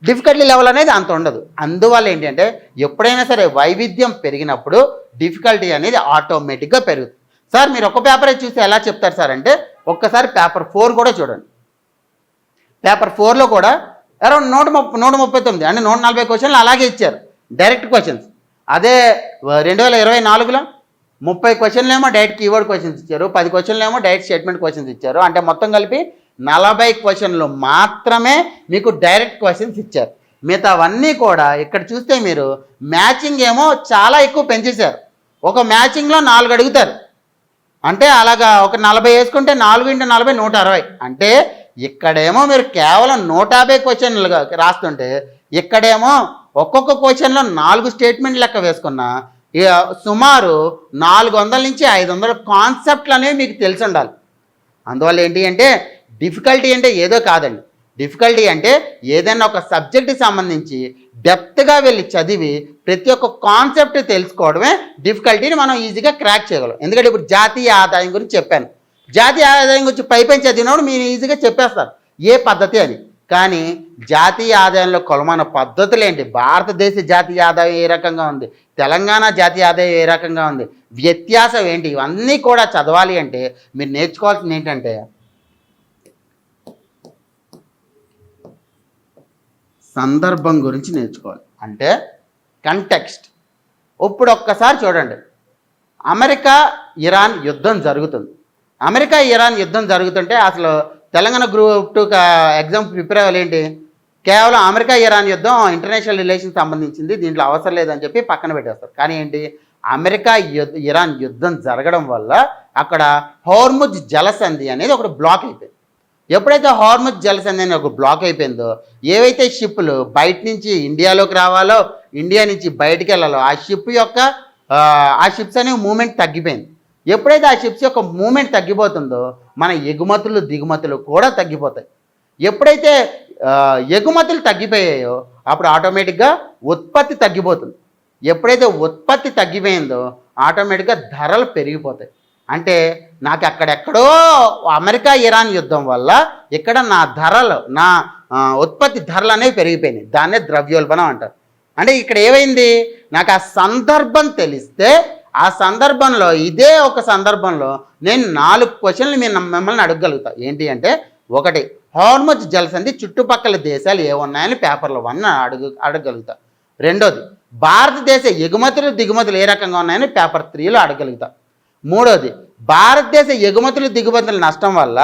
డిఫికల్టీ లెవెల్ అనేది అంత ఉండదు. అందువల్ల ఏంటంటే ఎప్పుడైనా సరే వైవిధ్యం పెరిగినప్పుడు డిఫికల్టీ అనేది ఆటోమేటిక్గా పెరుగుతుంది. సార్ మీరు ఒక పేపరే చూసి ఎలా చెప్తారు సార్ అంటే ఒక్కసారి పేపర్ 4 కూడా చూడండి. పేపర్ 4లో కూడా అరౌండ్ 139 అంటే 140 క్వశ్చన్లు అలాగే ఇచ్చారు డైరెక్ట్ క్వశ్చన్స్. అదే 2024లో 30 క్వశ్చన్లు ఏమో డైరెక్ట్ కీవర్డ్ క్వశ్చన్స్ ఇచ్చారు, 10 క్వశ్చన్లు ఏమో డైరెక్ట్ స్టేట్మెంట్ క్వశ్చన్స్ ఇచ్చారు. అంటే మొత్తం కలిపి 40 క్వశ్చన్లు మాత్రమే మీకు డైరెక్ట్ క్వశ్చన్స్ ఇచ్చారు. మిగతావన్నీ కూడా ఇక్కడ చూస్తే మీరు మ్యాచింగ్ ఏమో చాలా ఎక్కువ పెంచేశారు. ఒక మ్యాచింగ్లో 4 అడుగుతారు అంటే అలాగా ఒక 40 వేసుకుంటే 4 × 40 160. అంటే ఇక్కడేమో మీరు కేవలం 150 క్వశ్చన్లుగా రాస్తుంటే ఇక్కడేమో ఒక్కొక్క క్వశ్చన్లో 4 స్టేట్మెంట్ లెక్క వేసుకున్నా సుమారు 400 నుంచి 500 కాన్సెప్ట్లు అనేవి మీకు తెలిసి ఉండాలి. అందువల్ల ఏంటి అంటే డిఫికల్టీ అంటే ఏదో కాదండి. డిఫికల్టీ అంటే ఏదైనా ఒక సబ్జెక్ట్కి సంబంధించి డెప్త్గా వెళ్ళి చదివి ప్రతి ఒక్క కాన్సెప్ట్ తెలుసుకోవడమే డిఫికల్టీని మనం ఈజీగా క్రాక్ చేయగలం. ఎందుకంటే ఇప్పుడు జాతీయ ఆదాయం గురించి చెప్పాను, జాతీయ ఆదాయం గురించి పైపైన చదివినప్పుడు మీరు ఈజీగా చెప్పేస్తారు ఏ పద్ధతి అని. కానీ జాతీయ ఆదాయంలో కొలమాన పద్ధతులు ఏంటి, భారతదేశ జాతీయ ఆదాయం ఏ రకంగా ఉంది, తెలంగాణ జాతీయ ఆదాయం ఏ రకంగా ఉంది, వ్యత్యాసం ఏంటి, ఇవన్నీ కూడా చదవాలి అంటే మీరు నేర్చుకోవాల్సింది ఏంటంటే సందర్భం గురించి నేర్చుకోవాలి. అంటే కంటెక్స్ట్. ఇప్పుడు ఒక్కసారి చూడండి, అమెరికా ఇరాన్ యుద్ధం జరుగుతుంది. అమెరికా ఇరాన్ యుద్ధం జరుగుతుంటే అసలు తెలంగాణ గ్రూప్ 2 ఎగ్జామ్ ప్రిపేర్ అవ్వాలి ఏంటి, కేవలం అమెరికా ఇరాన్ యుద్ధం ఇంటర్నేషనల్ రిలేషన్ సంబంధించింది, దీంట్లో అవసరం లేదని చెప్పి పక్కన పెట్టేస్తారు. కానీ ఏంటి, అమెరికా ఇరాన్ యుద్ధం జరగడం వల్ల అక్కడ హోర్ముజ్ జలసంధి అనేది ఒకటి బ్లాక్ అయిపోయింది. ఎప్పుడైతే హార్ముజ్ జలసంధి అనేది ఒక బ్లాక్ అయిపోయిందో ఏవైతే షిప్లు బయట నుంచి ఇండియాలోకి రావాలో, ఇండియా నుంచి బయటికి వెళ్ళాలో ఆ షిప్స్ అనేవి మూమెంట్ తగ్గిపోయింది. ఎప్పుడైతే ఆ షిప్స్ యొక్క మూమెంట్ తగ్గిపోతుందో మన ఎగుమతులు దిగుమతులు కూడా తగ్గిపోతాయి. ఎప్పుడైతే ఎగుమతులు తగ్గిపోయాయో అప్పుడు ఆటోమేటిక్గా ఉత్పత్తి తగ్గిపోతుంది. ఎప్పుడైతే ఉత్పత్తి తగ్గిపోయిందో ఆటోమేటిక్గా ధరలు పెరిగిపోతాయి. అంటే నాకు అక్కడెక్కడో అమెరికా ఇరాన్ యుద్ధం వల్ల ఇక్కడ నా ఉత్పత్తి ధరలు అనేవి పెరిగిపోయినాయి. దాన్నే ద్రవ్యోల్బణం అంటారు. అంటే ఇక్కడ ఏమైంది, నాకు ఆ సందర్భం తెలిస్తే ఆ సందర్భంలో ఇదే ఒక సందర్భంలో నేను 4 క్వశ్చన్లు మిమ్మల్ని అడగగలుగుతా. ఏంటి అంటే, ఒకటి హార్ముజ్ జలసంధి చుట్టుపక్కల దేశాలు ఏమున్నాయని పేపర్లో 1 అడగగలుగుతా. రెండోది భారతదేశ ఎగుమతులు దిగుమతులు ఏ రకంగా ఉన్నాయని పేపర్ 3లో అడగగలుగుతా. మూడోది భారతదేశ ఎగుమతులు దిగుమతుల నష్టం వల్ల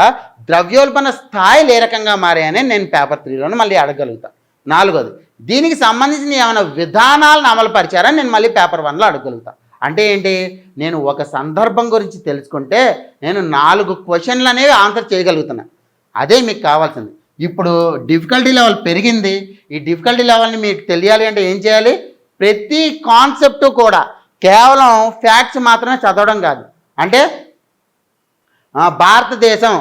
ద్రవ్యోల్బణ స్థాయిలు ఏ రకంగా మారాయని నేను పేపర్ 3లోనే మళ్ళీ అడగగలుగుతా. నాలుగోది దీనికి సంబంధించిన ఏమైనా విధానాలను అమలు పరిచారని నేను మళ్ళీ పేపర్ 1లో అడగగలుగుతా. అంటే ఏంటి, నేను ఒక సందర్భం గురించి తెలుసుకుంటే నేను 4 క్వశ్చన్లు అనేవి ఆన్సర్ చేయగలుగుతున్నా. అదే మీకు కావాల్సింది. ఇప్పుడు డిఫికల్టీ లెవెల్ పెరిగింది. ఈ డిఫికల్టీ లెవెల్ని మీకు తెలియాలి అంటే ఏం చేయాలి, ప్రతి కాన్సెప్ట్ కూడా కేవలం ఫ్యాక్ట్స్ మాత్రమే చదవడం కాదు. అంటే భారతదేశం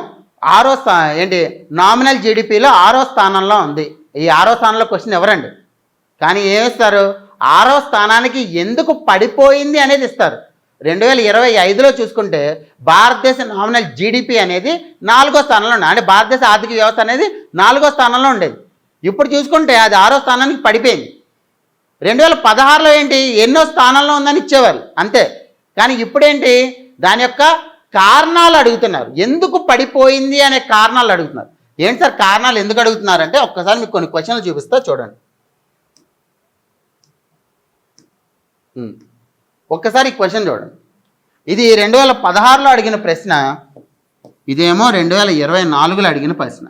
ఏంటి నామినల్ జీడిపిలో 6వ స్థానంలో ఉంది. ఈ 6వ స్థానంలో క్వశ్చన్ ఎవరండి? కానీ ఏమిస్తారు? 6వ స్థానానికి ఎందుకు పడిపోయింది అనేది ఇస్తారు. 2025లో చూసుకుంటే భారతదేశ నామినల్ జీడిపి అనేది 4వ స్థానంలో ఉంది. అంటే భారతదేశ ఆర్థిక వ్యవస్థ అనేది 4వ స్థానంలో ఉండేది. ఇప్పుడు చూసుకుంటే అది 6వ స్థానానికి పడిపోయింది. 2016లో ఏంటి ఎన్నో స్థానంలో ఉందని ఇచ్చేవారు అంతే. కానీ ఇప్పుడేంటి దాని యొక్క కారణాలు అడుగుతున్నారు. ఎందుకు పడిపోయింది అనే కారణాలు అడుగుతున్నారు. ఏంటి సార్ కారణాలు ఎందుకు అడుగుతున్నారంటే ఒక్కసారి మీకు కొన్ని క్వశ్చన్లు చూపిస్తా చూడండి. ఒక్కసారి ఈ క్వశ్చన్ చూడండి. ఇది 2016లో అడిగిన ప్రశ్న, ఇదేమో 2024లో అడిగిన ప్రశ్న.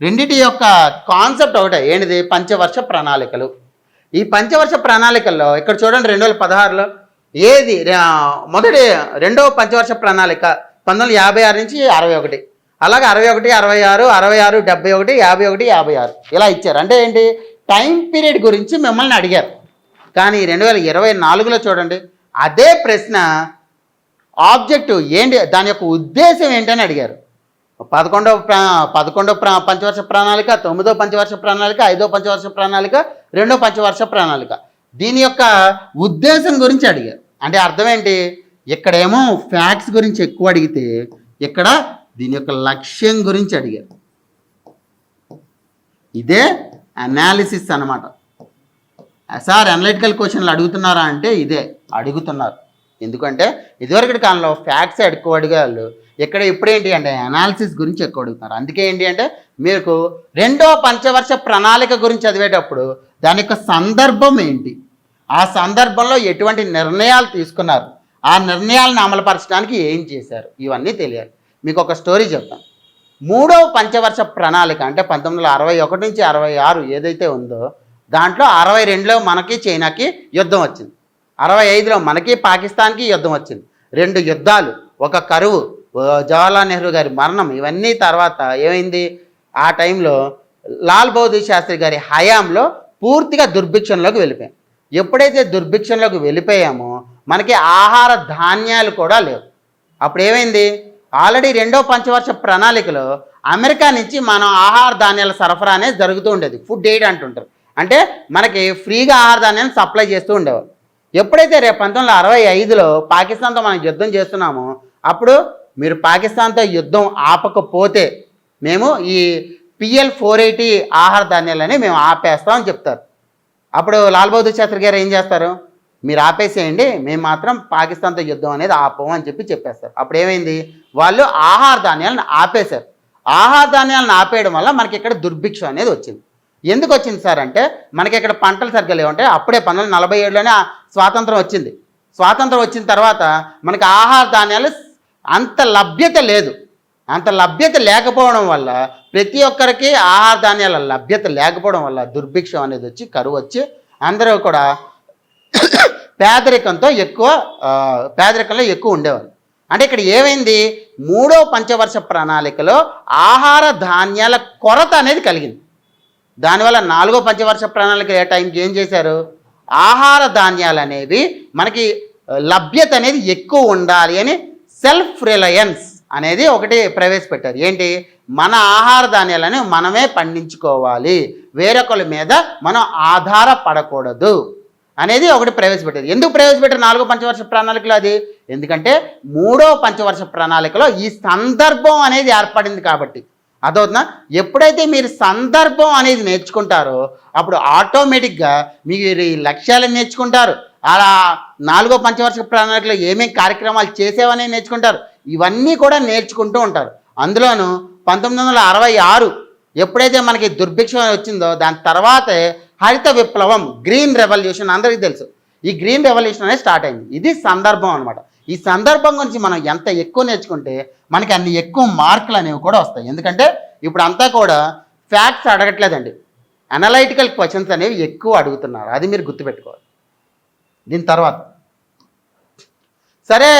రెండిటి యొక్క కాన్సెప్ట్ ఒకటే. ఏంటిది? పంచవర్ష ప్రణాళికలు. ఈ పంచవర్ష ప్రణాళికల్లో ఇక్కడ చూడండి 2016లో ఏది రెండవ పంచవర్ష ప్రణాళిక 1956 నుంచి 61, అలాగే 61, 66, 66, 71, 51, 56 ఇలా ఇచ్చారు. అంటే ఏంటి? టైం పీరియడ్ గురించి మిమ్మల్ని అడిగారు. కానీ 2024లో చూడండి అదే ప్రశ్న ఆబ్జెక్టివ్ ఏంటి, దాని యొక్క ఉద్దేశం ఏంటని అడిగారు. 11వ పంచవర్ష ప్రణాళిక, 9వ పంచవర్ష ప్రణాళిక, 5వ పంచవర్ష ప్రణాళిక, 2వ పంచవర్ష ప్రణాళిక, దీని యొక్క ఉద్దేశం గురించి అడిగారు. అంటే అర్థం ఏంటి? ఇక్కడేమో ఫ్యాక్ట్స్ గురించి ఎక్కువ అడిగితే ఇక్కడ దీని యొక్క లక్ష్యం గురించి అడిగారు. ఇదే అనాలిసిస్ అన్నమాట. సార్ అనలిటికల్ క్వశ్చన్లు అడుగుతున్నారా అంటే ఇదే అడుగుతున్నారు. ఎందుకంటే ఇదివరకటి కాలంలో ఫ్యాక్ట్స్ ఎక్కువ అడిగారు, ఇక్కడ ఇప్పుడేంటి అంటే అనాలిసిస్ గురించి ఎక్కువ అడుగుతున్నారు. అందుకే ఏంటి అంటే మీకు 2వ పంచవర్ష ప్రణాళిక గురించి చదివేటప్పుడు దాని యొక్క సందర్భం ఏంటి, ఆ సందర్భంలో ఎటువంటి నిర్ణయాలు తీసుకున్నారు, ఆ నిర్ణయాలను అమలుపరచడానికి ఏం చేశారు, ఇవన్నీ తెలియాలి. మీకు ఒక స్టోరీ చెప్తాను. 3వ పంచవర్ష ప్రణాళిక అంటే 1961 నుంచి 66 ఏదైతే ఉందో దాంట్లో 62లో మనకి చైనాకి యుద్ధం వచ్చింది, 65లో మనకి పాకిస్తాన్కి యుద్ధం వచ్చింది. 2 యుద్ధాలు, ఒక కరువు, జవహర్లాల్ నెహ్రూ గారి మరణం, ఇవన్నీ తర్వాత ఏమైంది? ఆ టైంలో లాల్ బహదూర్ శాస్త్రి గారి హయాంలో పూర్తిగా దుర్భిక్షంలోకి వెళ్ళిపోయాం. ఎప్పుడైతే దుర్భిక్షంలోకి వెళ్ళిపోయామో మనకి ఆహార ధాన్యాలు కూడా లేవు. అప్పుడు ఏమైంది? ఆల్రెడీ 2వ పంచవర్ష ప్రణాళికలో అమెరికా నుంచి మనం ఆహార ధాన్యాల సరఫరా అనేది జరుగుతూ ఉండేది. ఫుడ్ ఎయిడ్ అంటుంటారు. అంటే మనకి ఫ్రీగా ఆహార ధాన్యాన్ని సప్లై చేస్తూ ఉండేవారు. ఎప్పుడైతే రేపు 1965లో పాకిస్తాన్తో మనం యుద్ధం చేస్తున్నామో అప్పుడు మీరు పాకిస్తాన్తో యుద్ధం ఆపకపోతే మేము ఈ PL 480 ఆహార ధాన్యాలని మేము ఆపేస్తామని చెప్తారు. అప్పుడు లాల్ బహదూర్ శాస్త్రి గారు ఏం చేస్తారు? మీరు ఆపేసేయండి, మేము మాత్రం పాకిస్తాన్తో యుద్ధం అనేది ఆపము అని చెప్పేస్తారు. అప్పుడు ఏమైంది? వాళ్ళు ఆహార ధాన్యాలను ఆపేశారు. ఆహార ధాన్యాలను ఆపేయడం వల్ల మనకి ఇక్కడ దుర్భిక్షం అనేది వచ్చింది. ఎందుకు వచ్చింది సార్ అంటే మనకి ఇక్కడ పంటలు సరిగ్గా లేవంటే అప్పుడే 1947లోనే స్వాతంత్రం వచ్చింది. స్వాతంత్రం వచ్చిన తర్వాత మనకి ఆహార ధాన్యాలు అంత లభ్యత లేదు. అంత లభ్యత లేకపోవడం వల్ల ప్రతి ఒక్కరికి ఆహార ధాన్యాల లభ్యత లేకపోవడం వల్ల దుర్భిక్షం అనేది వచ్చి కరువు వచ్చి అందరూ కూడా పేదరికంలో ఎక్కువ ఉండేవారు. అంటే ఇక్కడ ఏమైంది? 3వ పంచవర్ష ప్రణాళికలో ఆహార ధాన్యాల కొరత అనేది కలిగింది. దానివల్ల 4వ పంచవర్ష ప్రణాళిక టైంకి ఏం చేశారు? ఆహార ధాన్యాలు అనేవి మనకి లభ్యత అనేది ఎక్కువ ఉండాలి అని సెల్ఫ్ రిలయన్స్ అనేది ఒకటి ప్రవేశపెట్టారు. ఏంటి? మన ఆహార ధాన్యాలను మనమే పండించుకోవాలి, వేరొకరి మీద మనం ఆధారపడకూడదు అనేది ఒకటి ప్రవేశపెట్టారు. ఎందుకు ప్రవేశపెట్టారు 4వ పంచవర్ష ప్రణాళికలో అది? ఎందుకంటే 3వ పంచవర్ష ప్రణాళికలో ఈ సందర్భం అనేది ఏర్పడింది కాబట్టి. అదవుతుందా? ఎప్పుడైతే మీరు సందర్భం అనేది నేర్చుకుంటారో అప్పుడు ఆటోమేటిక్గా మీరు ఈ లక్ష్యాలను నేర్చుకుంటారు. అలా 4వ పంచవర్ష ప్రణాళికలో ఏమేమి కార్యక్రమాలు చేసేవని నేర్చుకుంటారు. ఇవన్నీ కూడా నేర్చుకుంటూ ఉంటారు. అందులోనూ 1966 ఎప్పుడైతే మనకి దుర్భిక్షం వచ్చిందో దాని తర్వాతే హరిత విప్లవం, గ్రీన్ రెవల్యూషన్ అందరికీ తెలుసు. ఈ గ్రీన్ రెవల్యూషన్ అనేది స్టార్ట్ అయింది. ఇది సందర్భం అనమాట. ఈ సందర్భం గురించి మనం ఎంత ఎక్కువ నేర్చుకుంటే మనకి అన్ని ఎక్కువ మార్కులు అనేవి కూడా వస్తాయి. ఎందుకంటే ఇప్పుడు అంతా కూడా ఫ్యాక్ట్స్ అడగట్లేదండి, అనలైటికల్ క్వశ్చన్స్ అనేవి ఎక్కువ అడుగుతున్నారు. అది మీరు గుర్తుపెట్టుకోవాలి. దీని తర్వాత సరే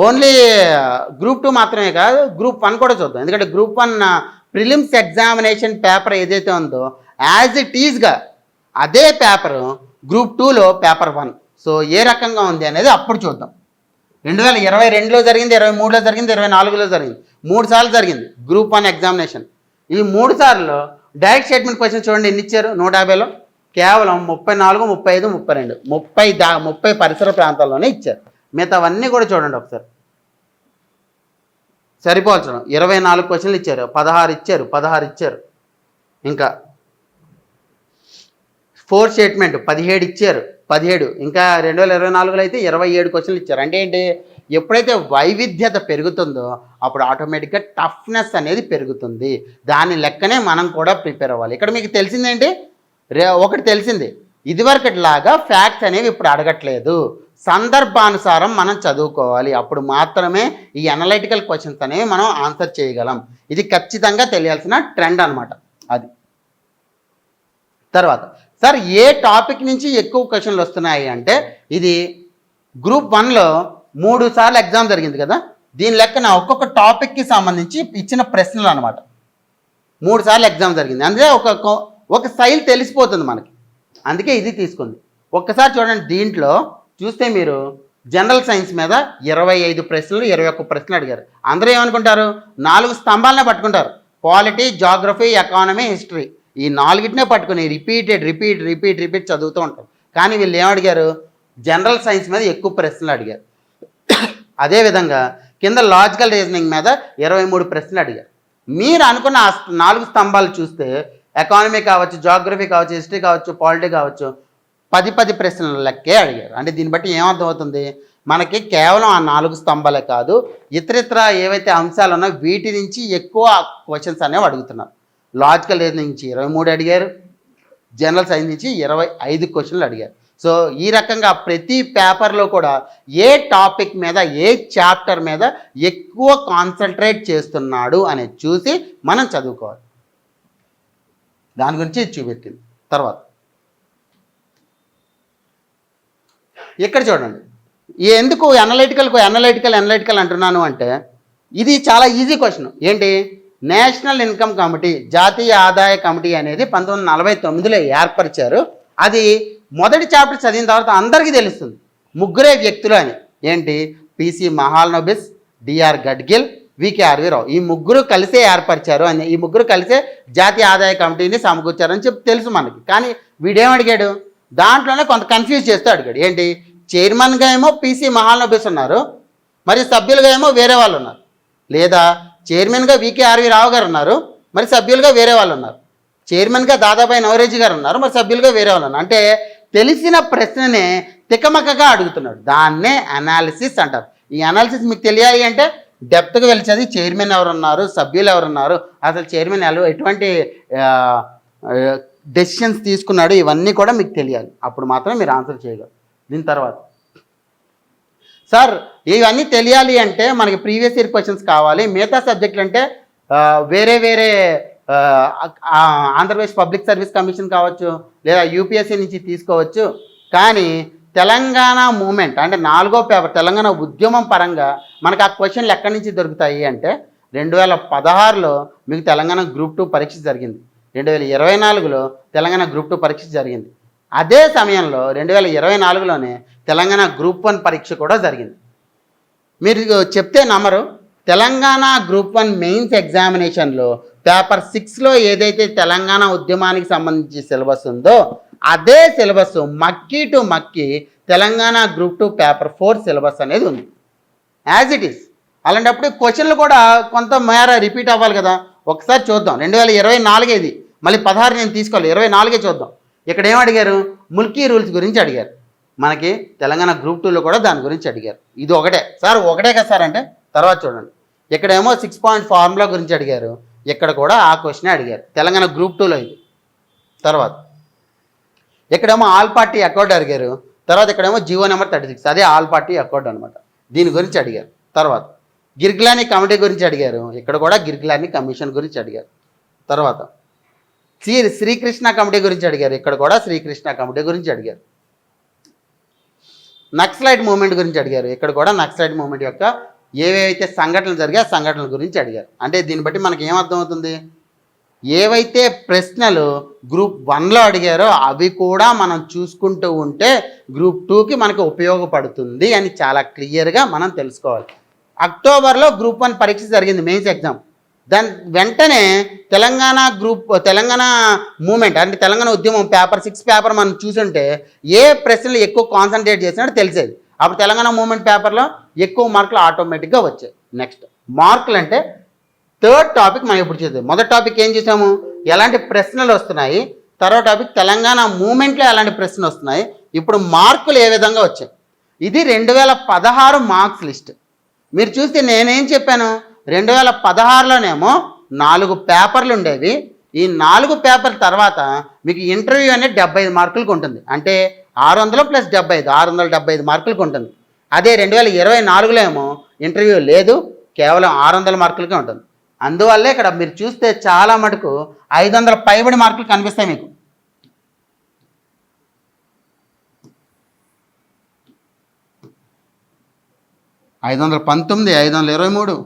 ఓన్లీ గ్రూప్ 2 మాత్రమే కాదు, గ్రూప్ 1 కూడా చూద్దాం. ఎందుకంటే గ్రూప్ 1 ప్రిలిమ్స్ ఎగ్జామినేషన్ పేపర్ ఏదైతే ఉందో యాజ్ ఇట్ ఈజ్గా అదే పేపరు గ్రూప్ 2లో పేపర్ 1. సో ఏ రకంగా ఉంది అనేది అప్పుడు చూద్దాం. 2022లో జరిగింది, 23లో జరిగింది, 24లో జరిగింది. 3 సార్లు జరిగింది గ్రూప్ 1 ఎగ్జామినేషన్. ఈ 3 సార్లు డైరెక్ట్ స్టేట్మెంట్ క్వశ్చన్ చూడండి ఎన్ని ఇచ్చారు. 150లో కేవలం 34, 35, 32 30 పరిసర ప్రాంతాల్లోనే ఇచ్చారు. మిగతావన్నీ కూడా చూడండి ఒకసారి సరిపోల్చడం. 24 క్వశ్చన్లు ఇచ్చారు, 16 ఇచ్చారు. ఇంకా 4 స్టేట్మెంట్ 17 ఇచ్చారు. ఇంకా 2024లో అయితే 27 క్వశ్చన్లు ఇచ్చారు. అంటే ఏంటి, ఎప్పుడైతే వైవిధ్యత పెరుగుతుందో అప్పుడు ఆటోమేటిక్గా టఫ్నెస్ అనేది పెరుగుతుంది. దాని లెక్కనే మనం కూడా ప్రిపేర్ అవ్వాలి. ఇక్కడ మీకు తెలిసిందేంటి, ఒకటి తెలిసింది, ఇదివరకటిలాగా ఫ్యాక్ట్స్ అనేవి ఇప్పుడు అడగట్లేదు. సందర్భానుసారం మనం చదువుకోవాలి. అప్పుడు మాత్రమే ఈ అనలైటికల్ క్వశ్చన్స్ అనేవి మనం ఆన్సర్ చేయగలం. ఇది ఖచ్చితంగా తెలియాల్సిన ట్రెండ్ అనమాట. అది తర్వాత సార్ ఏ టాపిక్ నుంచి ఎక్కువ క్వశ్చన్లు వస్తున్నాయి అంటే, ఇది గ్రూప్ 1లో 3 సార్లు ఎగ్జామ్ జరిగింది కదా, దీని లెక్కన ఒక్కొక్క టాపిక్కి సంబంధించి ఇచ్చిన ప్రశ్నలు అనమాట. 3 సార్లు ఎగ్జామ్ జరిగింది. అందుకే ఒక స్టైల్ తెలిసిపోతుంది మనకి. అందుకే ఇది తీసుకుంది. ఒక్కసారి చూడండి, దీంట్లో చూస్తే మీరు జనరల్ సైన్స్ మీద 25 ప్రశ్నలు, 21 ప్రశ్నలు అడిగారు. అందరూ ఏమనుకుంటారు, 4 స్తంభాలనే పట్టుకుంటారు. పాలిటీ, జాగ్రఫీ, ఎకానమీ, హిస్టరీ, ఈ 4టినే పట్టుకుని రిపీట్ చదువుతూ ఉంటారు. కానీ వీళ్ళు ఏమడిగారు, జనరల్ సైన్స్ మీద ఎక్కువ ప్రశ్నలు అడిగారు. అదేవిధంగా కింద లాజికల్ రీజనింగ్ మీద 23 ప్రశ్నలు అడిగారు. మీరు అనుకున్న 4 స్తంభాలు చూస్తే ఎకానమీ కావచ్చు, జాగ్రఫీ కావచ్చు, హిస్టరీ కావచ్చు, పాలిటీ కావచ్చు, 10 ప్రశ్నల లెక్కే అడిగారు. అంటే దీన్ని బట్టి ఏమర్థమవుతుంది, మనకి కేవలం ఆ 4 స్తంభాలే కాదు, ఇతరితర ఏవైతే అంశాలు ఉన్నాయో వీటి నుంచి ఎక్కువ క్వశ్చన్స్ అనేవి అడుగుతున్నారు. లాజికల్ రీజనింగ్ నుంచి 23 అడిగారు, జనరల్ సైన్స్ నుంచి 25 క్వశ్చన్లు అడిగారు. సో ఈ రకంగా ప్రతి పేపర్లో కూడా ఏ టాపిక్ మీద, ఏ చాప్టర్ మీద ఎక్కువ కాన్సన్ట్రేట్ చేస్తున్నాడు అనేది చూసి మనం చదువుకోవాలి. దాని గురించి చూపెట్టింది. తర్వాత ఇక్కడ చూడండి, ఎందుకు అనలైటికల్ అంటున్నాను అంటే, ఇది చాలా ఈజీ క్వశ్చన్. ఏంటి, నేషనల్ ఇన్కమ్ కమిటీ, జాతీయ ఆదాయ కమిటీ అనేది 1949లో ఏర్పరిచారు. అది మొదటి చాప్టర్ చదివిన తర్వాత అందరికీ తెలుస్తుంది, ముగ్గురే వ్యక్తులు అని. ఏంటి, పిసి మహాలనోబిస్, డిఆర్ గడ్గిల్, వికేఆర్వి రావు, ఈ ముగ్గురు కలిసే ఏర్పరిచారు అని, ఈ ముగ్గురు కలిసే జాతీయ ఆదాయ కమిటీని సమకూర్చారని చెప్పి తెలుసు మనకి. కానీ వీడేమడిగాడు, దాంట్లోనే కొంత కన్ఫ్యూజ్ చేస్తూ అడిగాడు. ఏంటి, చైర్మన్గా ఏమో పిసి మహాలనోబిస్ ఉన్నారు, మరి సభ్యులుగా ఏమో వేరే వాళ్ళు ఉన్నారు. లేదా చైర్మన్గా వికేఆర్వి రావు గారు ఉన్నారు, మరి సభ్యులుగా వేరే వాళ్ళు ఉన్నారు. చైర్మన్గా దాదాబాయి నవరేజీ గారు ఉన్నారు, మరి సభ్యులుగా వేరే వాళ్ళు ఉన్నారు. అంటే తెలిసిన ప్రశ్ననే తికమకగా అడుగుతున్నాడు. దాన్నే అనాలిసిస్ అంటారు. ఈ అనాలిసిస్ మీకు తెలియాలి అంటే డెప్త్గా వెళ్ళి చదివి చైర్మన్ ఎవరున్నారు, సభ్యులు ఎవరున్నారు, అసలు చైర్మన్ ఎటువంటి డెసిషన్స్ తీసుకున్నాడు, ఇవన్నీ కూడా మీకు తెలియాలి. అప్పుడు మాత్రమే మీరు ఆన్సర్ చేయగలరు. దీని తర్వాత సార్ ఇవన్నీ తెలియాలి అంటే మనకి ప్రీవియస్ ఇయర్ క్వశ్చన్స్ కావాలి. మిగతా సబ్జెక్టులు అంటే వేరే ఆంధ్రప్రదేశ్ పబ్లిక్ సర్వీస్ కమిషన్ కావచ్చు, లేదా యూపీఎస్సీ నుంచి తీసుకోవచ్చు. కానీ తెలంగాణ మూమెంట్ అంటే 4వ పేపర్ తెలంగాణ ఉద్యమం పరంగా మనకు ఆ క్వశ్చన్లు ఎక్కడి నుంచి దొరుకుతాయి అంటే, 2016లో మీకు తెలంగాణ గ్రూప్ 2 పరీక్ష జరిగింది, 2024లో తెలంగాణ గ్రూప్ 2 పరీక్ష జరిగింది. అదే సమయంలో 2024లోనే తెలంగాణ గ్రూప్ 1 పరీక్ష కూడా జరిగింది. మీరు చెప్తే నమ్మరు, తెలంగాణ గ్రూప్ 1 మెయిన్స్ ఎగ్జామినేషన్లో పేపర్ 6లో ఏదైతే తెలంగాణ ఉద్యమానికి సంబంధించి సిలబస్ ఉందో అదే సిలబస్ మక్కీ టు మక్కీ తెలంగాణ గ్రూప్ 2 పేపర్ 4 సిలబస్ అనేది ఉంది, యాజ్ ఇట్ ఈస్. అలాంటప్పుడు క్వశ్చన్లు కూడా కొంత మేర రిపీట్ అవ్వాలి కదా. ఒకసారి చూద్దాం, 2024 ఇది, మళ్ళీ 16 నేను తీసుకోవాలి, 24 చూద్దాం. ఇక్కడ ఏం అడిగారు, ముల్కీ రూల్స్ గురించి అడిగారు. మనకి తెలంగాణ గ్రూప్ 2లో కూడా దాని గురించి అడిగారు. ఇది ఒకటే సార్, ఒకటే కదా సార్ అంటే, తర్వాత చూడండి, ఇక్కడేమో 6 పాయింట్ ఫార్ములా గురించి అడిగారు, ఇక్కడ కూడా ఆ క్వశ్చనే అడిగారు తెలంగాణ గ్రూప్ 2లో ఇది. తర్వాత ఇక్కడేమో ఆల్ పార్టీ అకౌంట్ అడిగారు, తర్వాత ఇక్కడేమో జీవో నెంబర్ 36, అదే ఆల్ పార్టీ అకౌంట్ అనమాట, దీని గురించి అడిగారు. తర్వాత గిర్గిలానీ కమిటీ గురించి అడిగారు, ఇక్కడ కూడా గిర్గిలానీ కమిషన్ గురించి అడిగారు. తర్వాత శ్రీకృష్ణ కమిటీ గురించి అడిగారు, ఇక్కడ కూడా శ్రీకృష్ణ కమిటీ గురించి అడిగారు. నక్సలైట్ మూవ్మెంట్ గురించి అడిగారు, ఇక్కడ కూడా నక్సలైట్ మూవ్మెంట్ యొక్క ఏవైతే సంఘటనలు జరిగాయో సంఘటనల గురించి అడిగారు. అంటే దీన్ని బట్టి మనకి ఏమర్థమవుతుంది, ఏవైతే ప్రశ్నలు గ్రూప్ 1లో అడిగారో అవి కూడా మనం చూసుకుంటూ ఉంటే గ్రూప్ 2కి మనకు ఉపయోగపడుతుంది అని చాలా క్లియర్గా మనం తెలుసుకోవాలి. అక్టోబర్లో గ్రూప్ 1 పరీక్ష జరిగింది, మెయిన్స్ ఎగ్జామ్. దాని వెంటనే తెలంగాణ మూమెంట్ అంటే తెలంగాణ ఉద్యమం పేపర్ 6 పేపర్ మనం చూసుంటే ఏ ప్రశ్నలు ఎక్కువ కాన్సన్ట్రేట్ చేసినట్టు తెలిసేది. అప్పుడు తెలంగాణ మూమెంట్ పేపర్లో ఎక్కువ మార్కులు ఆటోమేటిక్గా వచ్చాయి. నెక్స్ట్ మార్కులు అంటే థర్డ్ టాపిక్ మనం ఇప్పుడు చూద్దాం. మొదటి టాపిక్ ఏం చేసాము, ఎలాంటి ప్రశ్నలు వస్తున్నాయి. తర్వాత టాపిక్ తెలంగాణ మూమెంట్లో ఎలాంటి ప్రశ్నలు వస్తున్నాయి. ఇప్పుడు మార్కులు ఏ విధంగా వచ్చాయి. ఇది 2016 మార్క్స్ లిస్ట్. మీరు చూస్తే నేనేం చెప్పాను, 2016లోనేమో 4 పేపర్లు ఉండేవి. ఈ 4 పేపర్ల తర్వాత మీకు ఇంటర్వ్యూ అనేది 75 మార్కులకు ఉంటుంది. అంటే 600 + 75 675 మార్కులకు ఉంటుంది. అదే 2024లో ఏమో ఇంటర్వ్యూ లేదు, కేవలం 600 మార్కులకే ఉంటుంది. అందువల్లే ఇక్కడ మీరు చూస్తే చాలా మటుకు 500 పైబడి మార్కులు కనిపిస్తాయి మీకు. ఐదు 519, 523,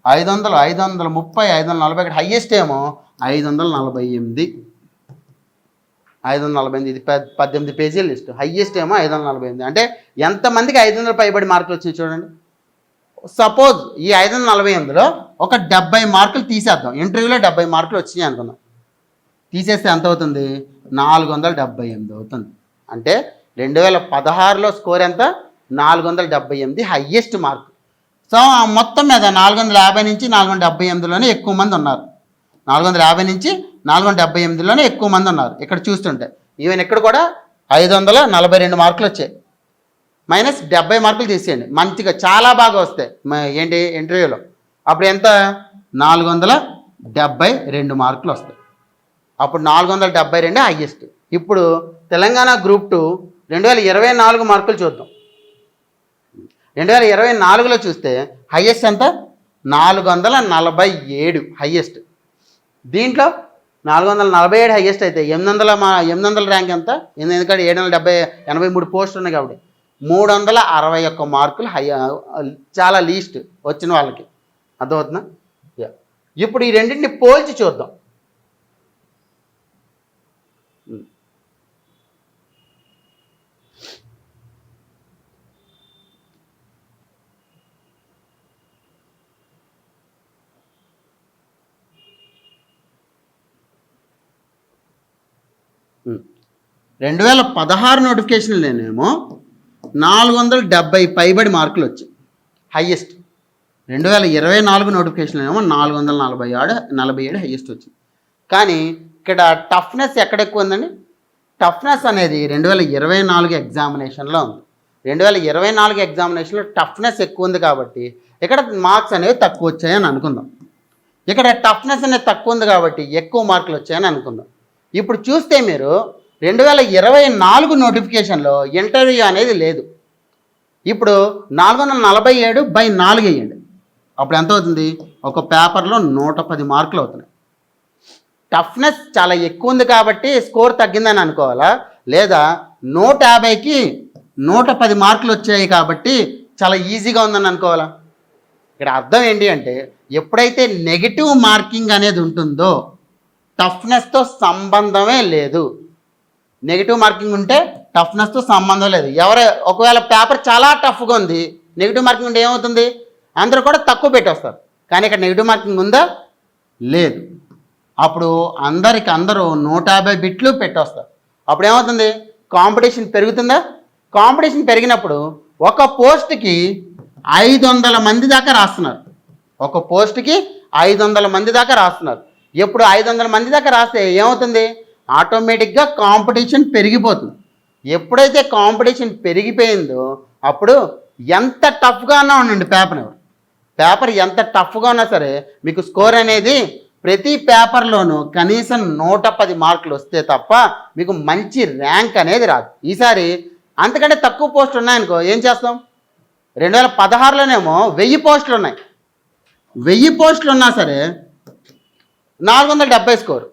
500, 530, 541, హైయెస్ట్ ఏమో 548. 548 ఇది 18 పేజీల లిస్ట్. హైయెస్ట్ ఏమో 548. అంటే ఎంతమందికి 500 పైబడి మార్కులు వచ్చినాయి చూడండి. సపోజ్ ఈ 548లో ఒక 70 మార్కులు తీసేద్దాం. ఇంటర్వ్యూలో 70 మార్కులు వచ్చినాయి అనుకుందాం. తీసేస్తే ఎంత అవుతుంది, 478 అవుతుంది. అంటే 2016లో స్కోర్ ఎంత, 478 హైయెస్ట్ మార్క్. సో మొత్తం మీద 450 నుంచి 478లోనే ఎక్కువ మంది ఉన్నారు. 450 నుంచి 478లోనే ఎక్కువ మంది ఉన్నారు. ఇక్కడ చూస్తుంటే ఈవెన్ ఇక్కడ కూడా 542 మార్కులు వచ్చాయి. మైనస్ 70 మార్కులు తీసేయండి, మంచిగా చాలా బాగా వస్తాయి ఏంటి ఇంటర్వ్యూలో. అప్పుడు ఎంత, 472 మార్కులు వస్తాయి. అప్పుడు 472 హైయెస్ట్. ఇప్పుడు తెలంగాణ గ్రూప్ 2 2024 మార్కులు చూద్దాం. 2024లో చూస్తే హైయెస్ట్ ఎంత, 447 హైయెస్ట్. దీంట్లో 447 హైయెస్ట్ అయితే 800 ర్యాంక్ ఎంత, ఎందుకంటే 783 పోస్టులు ఉన్నాయి కాబట్టి 361 మార్కులు చాలా లీస్ట్ వచ్చిన వాళ్ళకి. అర్థమవుతుందా? ఇప్పుడు ఈ రెండింటిని పోల్చి చూద్దాం. Hmm. 2016 నోటిఫికేషన్లోనేమో 470 పైబడి మార్కులు వచ్చాయి హైయెస్ట్. 2024 నోటిఫికేషన్లోనేమో 447 హైయెస్ట్ వచ్చింది. కానీ ఇక్కడ టఫ్నెస్ ఎక్కడ ఎక్కువ ఉందండి, టఫ్నెస్ అనేది 2024 ఎగ్జామినేషన్లో ఉంది. 2024 ఎగ్జామినేషన్లో టఫ్నెస్ ఎక్కువ ఉంది కాబట్టి ఇక్కడ మార్క్స్ అనేవి తక్కువ వచ్చాయని అనుకుందాం. ఇక్కడ టఫ్నెస్ అనేది తక్కువ ఉంది కాబట్టి ఎక్కువ మార్కులు వచ్చాయని అనుకుందాం. ఇప్పుడు చూస్తే మీరు 2024 నోటిఫికేషన్లో ఇంటర్వ్యూ అనేది లేదు. ఇప్పుడు 447/4 వేయండి. అప్పుడు ఎంత అవుతుంది, ఒక పేపర్లో 110 మార్కులు అవుతున్నాయి. టఫ్నెస్ చాలా ఎక్కువ ఉంది కాబట్టి స్కోర్ తగ్గిందని అనుకోవాలా, లేదా 150కి 110 మార్కులు వచ్చాయి కాబట్టి చాలా ఈజీగా ఉందని అనుకోవాలా? ఇక్కడ అర్థం ఏంటి అంటే, ఎప్పుడైతే నెగిటివ్ మార్కింగ్ అనేది ఉంటుందో టఫ్నెస్తో సంబంధమే లేదు. నెగిటివ్ మార్కింగ్ ఉంటే టఫ్నెస్తో సంబంధం లేదు. ఒకవేళ పేపర్ చాలా టఫ్గా ఉంది, నెగిటివ్ మార్కింగ్ ఉంటే ఏమవుతుంది, అందరూ కూడా తక్కువ పెట్టేస్తారు. కానీ ఇక్కడ నెగిటివ్ మార్కింగ్ ఉందా, లేదు. అప్పుడు అందరూ 150 బిట్లు పెట్టేస్తారు. అప్పుడు ఏమవుతుంది, కాంపిటీషన్ పెరుగుతుందా? కాంపిటీషన్ పెరిగినప్పుడు ఒక పోస్ట్కి 500 మంది దాకా రాస్తున్నారు. ఒక పోస్ట్కి 500 మంది దాకా రాస్తున్నారు. ఎప్పుడు 500 మంది దాకా రాస్తే ఏమవుతుంది, ఆటోమేటిక్గా కాంపిటీషన్ పెరిగిపోతుంది. ఎప్పుడైతే కాంపిటీషన్ పెరిగిపోయిందో అప్పుడు ఎంత టఫ్గా ఉన్నా ఉండండి పేపర్ ఎంత టఫ్గా ఉన్నా సరే మీకు స్కోర్ అనేది ప్రతి పేపర్లోనూ కనీసం 110 మార్కులు వస్తే తప్ప మీకు మంచి ర్యాంక్ అనేది రాదు. ఈసారి అంతకంటే తక్కువ పోస్టులు ఉన్నాయనుకో ఏం చేస్తాం, 2016లోనేమో 1000 పోస్టులు ఉన్నాయి. 1000 పోస్టులు ఉన్నా సరే 470 స్కోర్.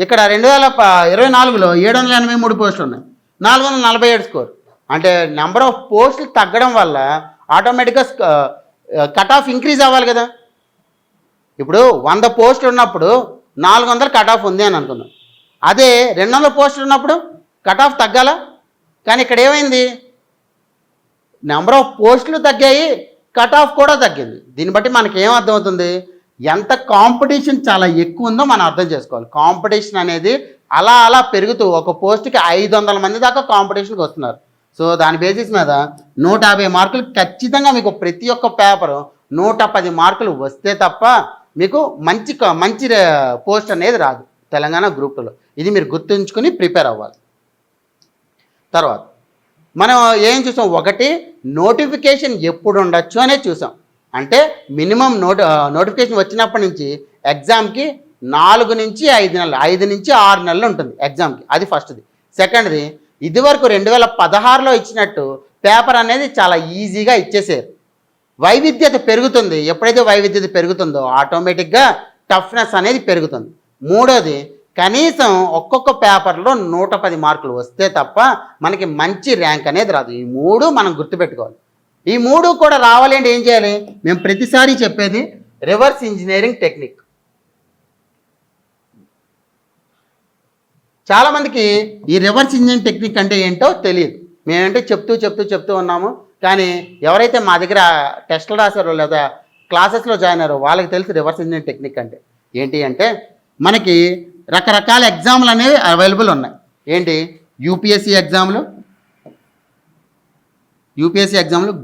ఇక్కడ 2024లో 783 పోస్టులు ఉన్నాయి, 447 స్కోర్. అంటే నెంబర్ ఆఫ్ పోస్టులు తగ్గడం వల్ల ఆటోమేటిక్గా కట్ ఆఫ్ ఇంక్రీజ్ అవ్వాలి కదా. ఇప్పుడు 100 పోస్టులు ఉన్నప్పుడు 400 కట్ ఆఫ్ ఉంది అని అనుకుందాం. అదే 200 పోస్టులు ఉన్నప్పుడు కట్ ఆఫ్ తగ్గాల. కానీ ఇక్కడ ఏమైంది, నెంబర్ ఆఫ్ పోస్టులు తగ్గాయి, కట్ ఆఫ్ కూడా తగ్గింది. దీన్ని బట్టి మనకి ఏం అర్థమవుతుంది, ఎంత కాంపిటీషన్ చాలా ఎక్కువ ఉందో మనం అర్థం చేసుకోవాలి. కాంపిటీషన్ అనేది అలా అలా పెరుగుతూ ఒక పోస్ట్కి 500 మంది దాకా కాంపిటీషన్కి వస్తున్నారు. సో దాని బేసిస్ మీద 150 మార్కులు ఖచ్చితంగా మీకు ప్రతి ఒక్క పేపరు 110 మార్కులు వస్తే తప్ప మీకు మంచి పోస్ట్ అనేది రాదు తెలంగాణ గ్రూప్ 2లో. ఇది మీరు గుర్తుంచుకొని ప్రిపేర్ అవ్వాలి. తర్వాత మనం ఏం చూసాం, ఒకటి నోటిఫికేషన్ ఎప్పుడు ఉండొచ్చు అనేది చూసాం. అంటే మినిమం నోటిఫికేషన్ వచ్చినప్పటి నుంచి ఎగ్జామ్కి 4 నుంచి 5 నెలలు, 5 నుంచి 6 నెలలు ఉంటుంది ఎగ్జామ్కి. అది ఫస్ట్ది. సెకండ్ది, ఇదివరకు 2016లో ఇచ్చినట్టు పేపర్ అనేది చాలా ఈజీగా ఇచ్చేసారు. వైవిధ్యత పెరుగుతుంది. ఎప్పుడైతే వైవిధ్యత పెరుగుతుందో ఆటోమేటిక్గా టఫ్నెస్ అనేది పెరుగుతుంది. మూడోది, కనీసం ఒక్కొక్క పేపర్లో 110 మార్కులు వస్తే తప్ప మనకి మంచి ర్యాంక్ అనేది రాదు. ఈ 3 మనం గుర్తుపెట్టుకోవాలి. ఈ 3 కూడా రావాలి అంటే ఏం చేయాలి, మేము ప్రతిసారి చెప్పేది రివర్స్ ఇంజనీరింగ్ టెక్నిక్. చాలామందికి ఈ రివర్స్ ఇంజనీరింగ్ టెక్నిక్ అంటే ఏంటో తెలియదు. మేమంటే చెప్తూ ఉన్నాము. కానీ ఎవరైతే మా దగ్గర టెస్టులు రాశారో లేదా క్లాసెస్లో జాయిన్ అయ్యారో వాళ్ళకి తెలుసు రివర్స్ ఇంజనీరింగ్ టెక్నిక్ అంటే ఏంటి. అంటే మనకి రకరకాల ఎగ్జామ్లు అనేవి అవైలబుల్ ఉన్నాయి. ఏంటి, యూపీఎస్సీ ఎగ్జామ్లు,